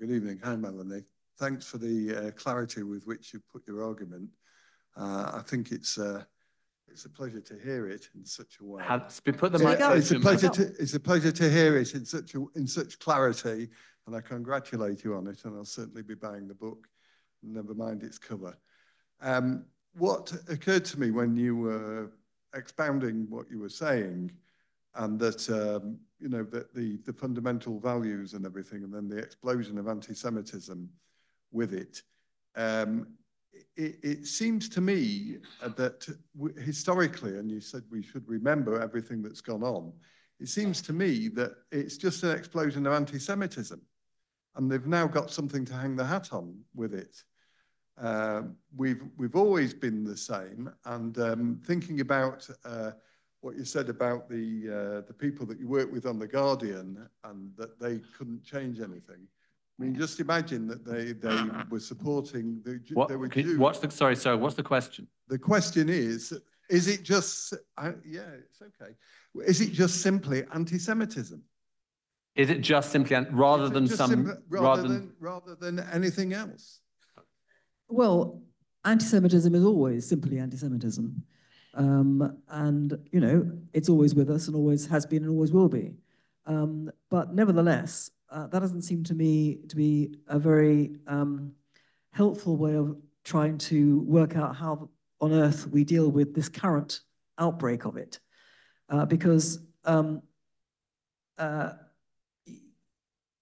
Good evening. Hi, Melanie. Thanks for the clarity with which you put your argument. I think it's a pleasure to hear it in such a way. Put the mic up. It's a pleasure to hear it in such clarity, and I congratulate you on it. And I'll certainly be buying the book. Never mind its cover. What occurred to me when you were expounding what you were saying, and that that the fundamental values and everything, and then the explosion of anti-Semitism with it. It seems to me that historically, and you said we should remember everything that's gone on, it seems to me that it's just an explosion of anti-Semitism, and they've now got something to hang the hat on with it. We've always been the same, and thinking about what you said about the people that you work with on The Guardian, and that they couldn't change anything. I mean, just imagine that they were supporting the. What's the question? The question is, Is it just, yeah, it's okay. Is it just simply anti-Semitism? Is it just simply, rather than anything else? Well, anti-Semitism is always simply anti-Semitism. And, you know, it's always with us and always has been and always will be. But nevertheless, that doesn't seem to me to be a very helpful way of trying to work out how on earth we deal with this current outbreak of it. Because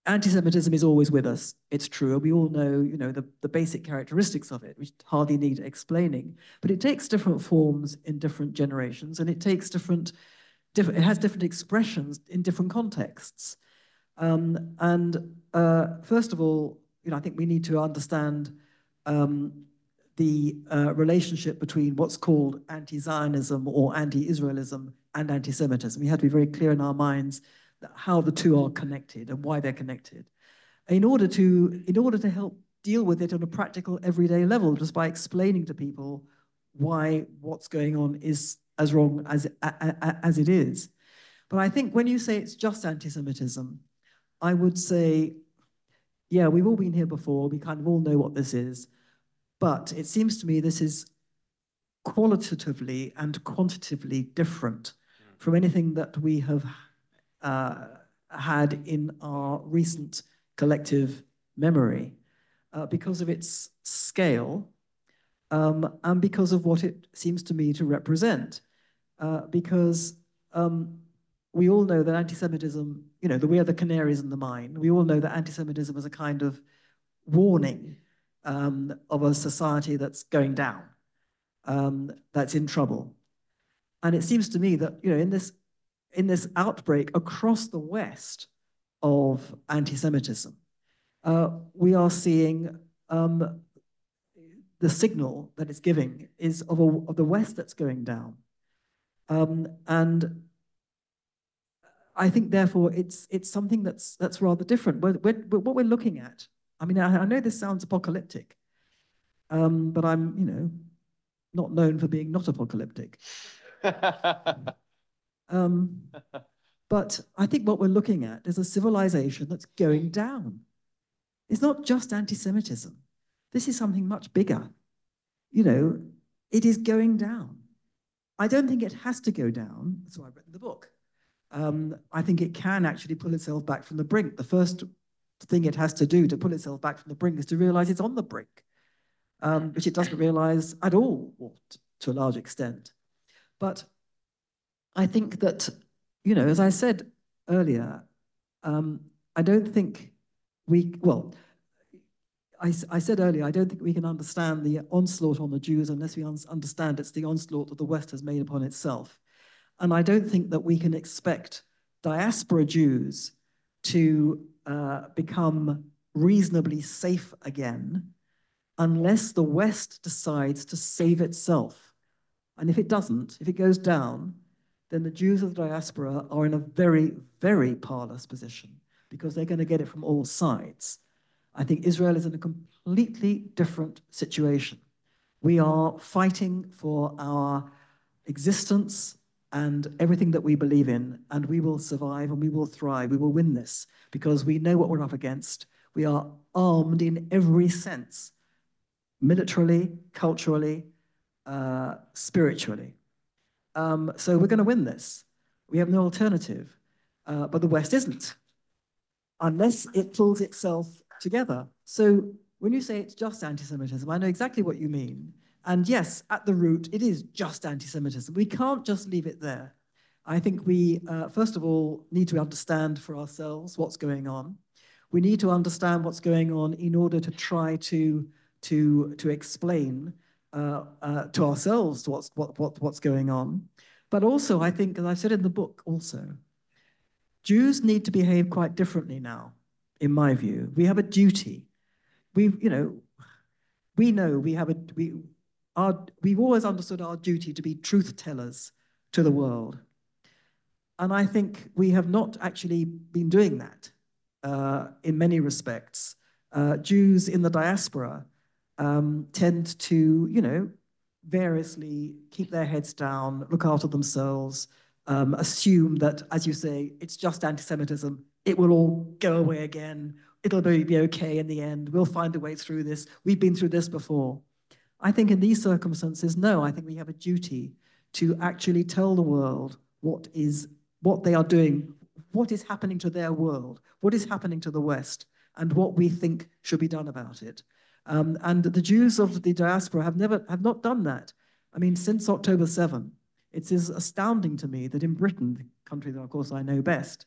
anti-Semitism is always with us. It's true. We all know, you know, the basic characteristics of it, which hardly need explaining. But it takes different forms in different generations, and it takes it has different expressions in different contexts. First of all, you know, I think we need to understand the relationship between what's called anti-Zionism or anti-Israelism and anti-Semitism. We have to be very clear in our minds how the two are connected and why they're connected. In order to help deal with it on a practical, everyday level, just by explaining to people why what's going on is as wrong as it is. But I think when you say it's just anti-Semitism, I would say, yeah, we've all been here before. We kind of all know what this is. But it seems to me this is qualitatively and quantitatively different from anything that we have had in our recent collective memory because of its scale and because of what it seems to me to represent. Because we all know that anti-Semitism, you know, that we are the canaries in the mine. We all know that anti-Semitism is a kind of warning of a society that's going down, that's in trouble. And it seems to me that, you know, in this outbreak across the West of anti-Semitism, we are seeing the signal that it's giving is of the West that's going down. And I think, therefore, it's something that's rather different. What we're looking at, I mean, I know this sounds apocalyptic, but I'm, you know, not known for being not apocalyptic. But I think what we're looking at is a civilization that's going down. It's not just anti-Semitism. This is something much bigger. You know, it is going down. I don't think it has to go down. That's why I've written the book. I think it can actually pull itself back from the brink. The first thing it has to do to pull itself back from the brink is to realize it's on the brink, which it doesn't realize at all, or to a large extent. But I think that, you know, as I said earlier, I don't think I said earlier, I don't think we can understand the onslaught on the Jews unless we understand it's the onslaught that the West has made upon itself. And I don't think that we can expect diaspora Jews to become reasonably safe again unless the West decides to save itself. And if it doesn't, if it goes down, then the Jews of the diaspora are in a very, very powerless position because they're going to get it from all sides. I think Israel is in a completely different situation. We are fighting for our existence and everything that we believe in, and we will survive and we will thrive. We will win this because we know what we're up against. We are armed in every sense, militarily, culturally, spiritually. So we're going to win this. We have no alternative, but the West isn't, unless it pulls itself together. So when you say it's just anti-Semitism, I know exactly what you mean. And yes, at the root, it is just anti-Semitism. We can't just leave it there. I think we, first of all, need to understand for ourselves what's going on. We need to understand what's going on in order to try to explain to ourselves what's going on. But also, I think, as I said in the book also, Jews need to behave quite differently now, in my view. We have a duty. We've always understood our duty to be truth tellers to the world. And I think we have not actually been doing that in many respects. Jews in the diaspora tend to, variously keep their heads down, look after themselves, assume that, as you say, it's just anti-Semitism. It will all go away again. It'll be okay in the end. We'll find a way through this. We've been through this before. I think in these circumstances, no, I think we have a duty to actually tell the world what they are doing, what is happening to their world, what is happening to the West, and what we think should be done about it. And the Jews of the diaspora have not done that. I mean, since October 7, it is astounding to me that in Britain, the country that of course I know best,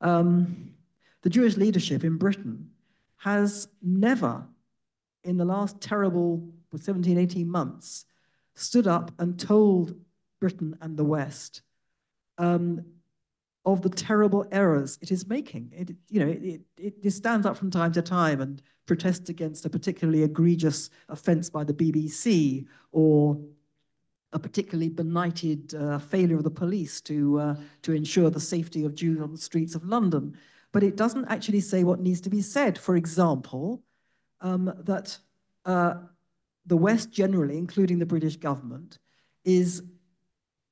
the Jewish leadership in Britain has never, in the last terrible 17, 18 months, stood up and told Britain and the West of the terrible errors it is making. It stands up from time to time and protests against a particularly egregious offense by the BBC or a particularly benighted failure of the police to ensure the safety of Jews on the streets of London. But it doesn't actually say what needs to be said. For example, that the West generally, including the British government, is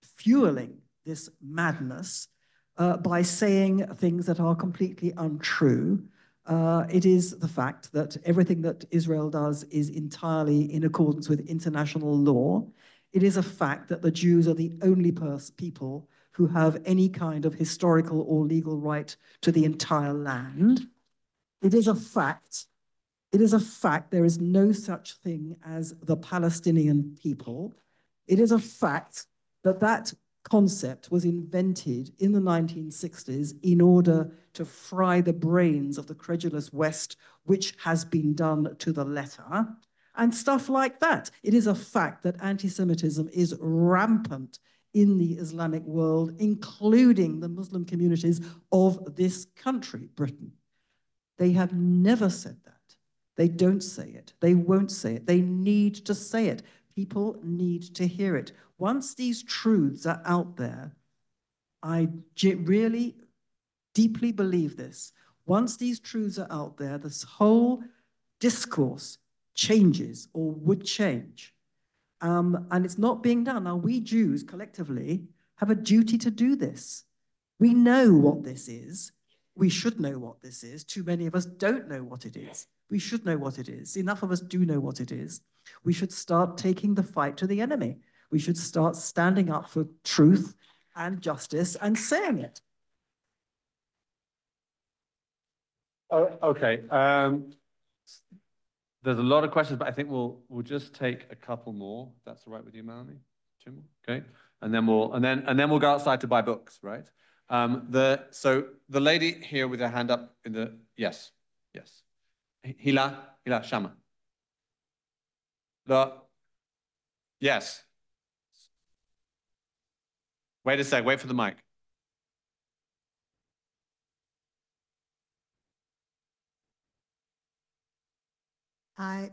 fueling this madness by saying things that are completely untrue. It is the fact that everything that Israel does is entirely in accordance with international law. It is a fact that the Jews are the only people who have any kind of historical or legal right to the entire land. It is a fact. It is a fact there is no such thing as the Palestinian people. It is a fact that that concept was invented in the 1960s in order to fry the brains of the credulous West, which has been done to the letter, and stuff like that. It is a fact that anti-Semitism is rampant in the Islamic world, including the Muslim communities of this country, Britain. They have never said that. They don't say it. They won't say it. They need to say it. People need to hear it. Once these truths are out there, I really deeply believe this. Once these truths are out there, this whole discourse changes or would change. And it's not being done. Now, we Jews collectively have a duty to do this. We know what this is. We should know what this is. Too many of us don't know what it is. We should know what it is. Enough of us do know what it is. We should start taking the fight to the enemy. We should start standing up for truth and justice and saying it. Oh, okay. There's a lot of questions, but I think we'll just take a couple more. If that's all right with you, Melanie? Two more? Okay. And then we'll go outside to buy books, right? So the lady here with her hand up in the yes. Hila Shama. Yes. Wait a sec, wait for the mic.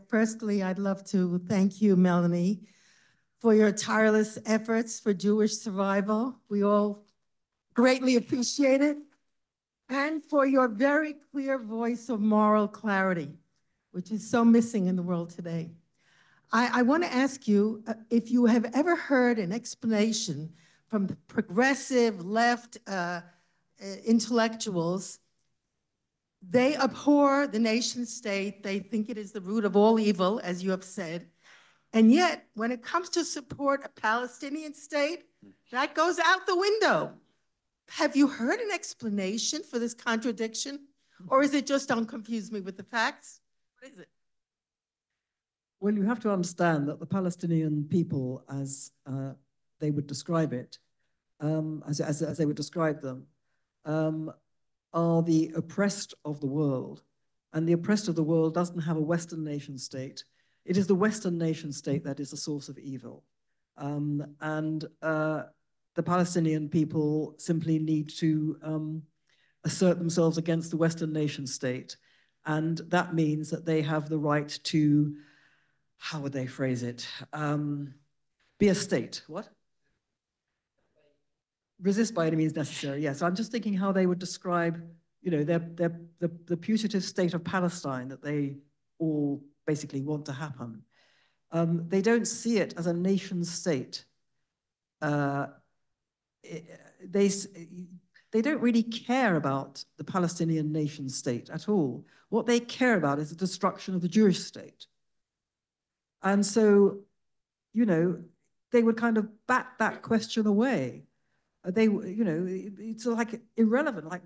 Firstly, I'd love to thank you, Melanie, for your tireless efforts for Jewish survival. We all greatly appreciate it. And for your very clear voice of moral clarity, which is so missing in the world today. I want to ask you if you have ever heard an explanation from the progressive left intellectuals. They abhor the nation state. They think it is the root of all evil, as you have said. And yet, when it comes to support a Palestinian state, that goes out the window. Have you heard an explanation for this contradiction? Or is it just don't confuse me with the facts? What is it? Well, you have to understand that the Palestinian people, as they would describe it, as they would describe them, are the oppressed of the world. And the oppressed of the world doesn't have a Western nation state. It is the Western nation state that is the source of evil. The Palestinian people simply need to assert themselves against the Western nation state. And that means that they have the right to, how would they phrase it? Be a state. What? Resist by any means necessary, yes. I'm just thinking how they would describe, the putative state of Palestine that they all basically want to happen. They don't see it as a nation state. They don't really care about the Palestinian nation state at all. What they care about is the destruction of the Jewish state. And so, you know, they would kind of bat that question away. It's like irrelevant, like,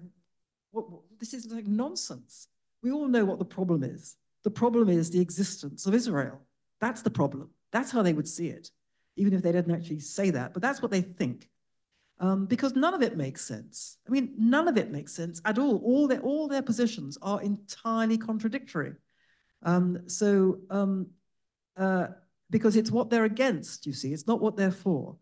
this is like nonsense. We all know what the problem is. The problem is the existence of Israel. That's the problem. That's how they would see it, even if they didn't actually say that, but that's what they think. Because none of it makes sense. I mean, none of it makes sense at all. All their positions are entirely contradictory. Because it's what they're against, you see, it's not what they're for.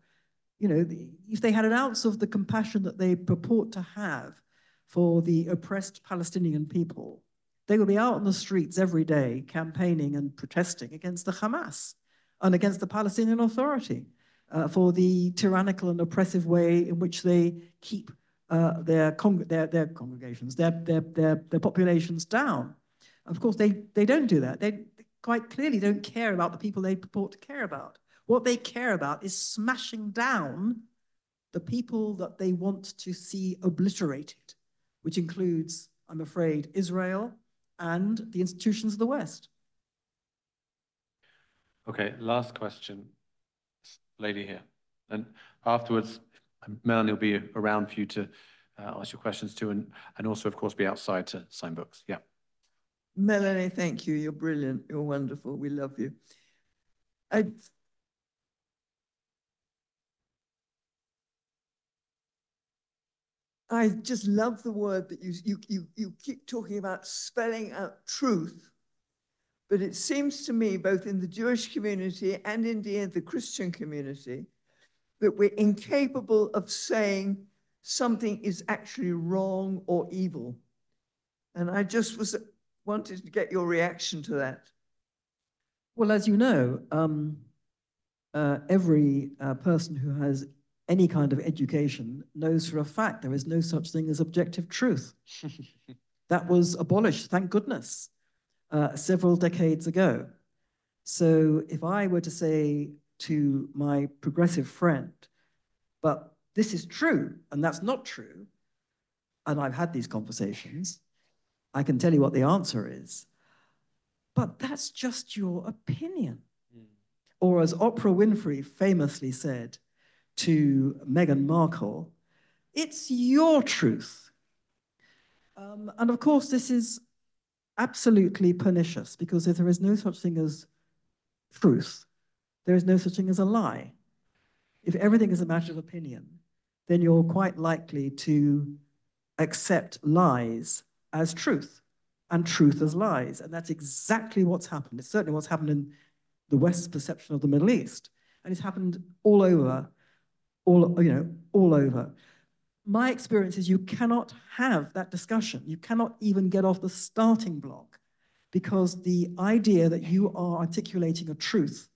You know, if they had an ounce of the compassion that they purport to have for the oppressed Palestinian people, they would be out on the streets every day campaigning and protesting against the Hamas and against the Palestinian Authority for the tyrannical and oppressive way in which they keep their congregations, their populations down. Of course, they don't do that. They quite clearly don't care about the people they purport to care about. What they care about is smashing down the people that they want to see obliterated, which includes, I'm afraid, Israel and the institutions of the West. Okay, last question, lady here. And afterwards, Melanie will be around for you to ask your questions too, and also, of course, be outside to sign books. Yeah. Melanie, thank you. You're brilliant. You're wonderful. We love you. I just love the word that you keep talking about spelling out truth. But it seems to me, both in the Jewish community and indeed the Christian community, that we're incapable of saying something is actually wrong or evil. And I just wanted to get your reaction to that. Well, as you know, every person who has any kind of education knows for a fact there is no such thing as objective truth. That was abolished, thank goodness, several decades ago. So if I were to say to my progressive friend, but this is true and that's not true, and I've had these conversations, I can tell you what the answer is. But that's just your opinion. Or as Oprah Winfrey famously said to Meghan Markle, it's your truth. And of course, this is absolutely pernicious because if there is no such thing as truth, there is no such thing as a lie. If everything is a matter of opinion, then you're quite likely to accept lies as truth and truth as lies. And that's exactly what's happened. It's certainly what's happened in the West's perception of the Middle East. And it's happened all over, all over. My experience is you cannot have that discussion. You cannot even get off the starting block because the idea that you are articulating a truth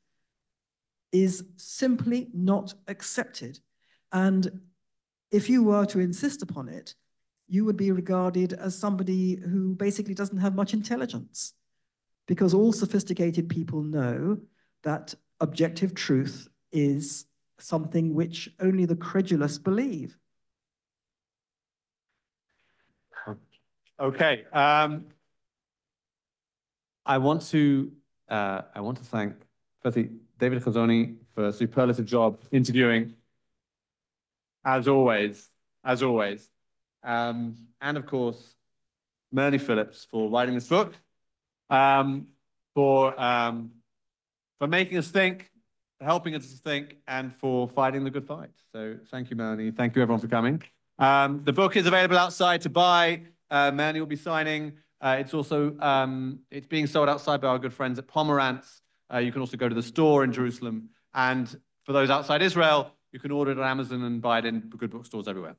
is simply not accepted. And if you were to insist upon it, you would be regarded as somebody who basically doesn't have much intelligence, because all sophisticated people know that objective truth is something which only the credulous believe. Okay. I want to thank, firstly, David Hazony for a superlative job interviewing, as always. And of course, Melanie Phillips for writing this book, for making us think, for helping us to think, and for fighting the good fight. So thank you, Melanie. Thank you, everyone, for coming. The book is available outside to buy. Melanie will be signing. It's also it's being sold outside by our good friends at Pomerantz. You can also go to the store in Jerusalem. And for those outside Israel, you can order it on Amazon and buy it in good bookstores everywhere.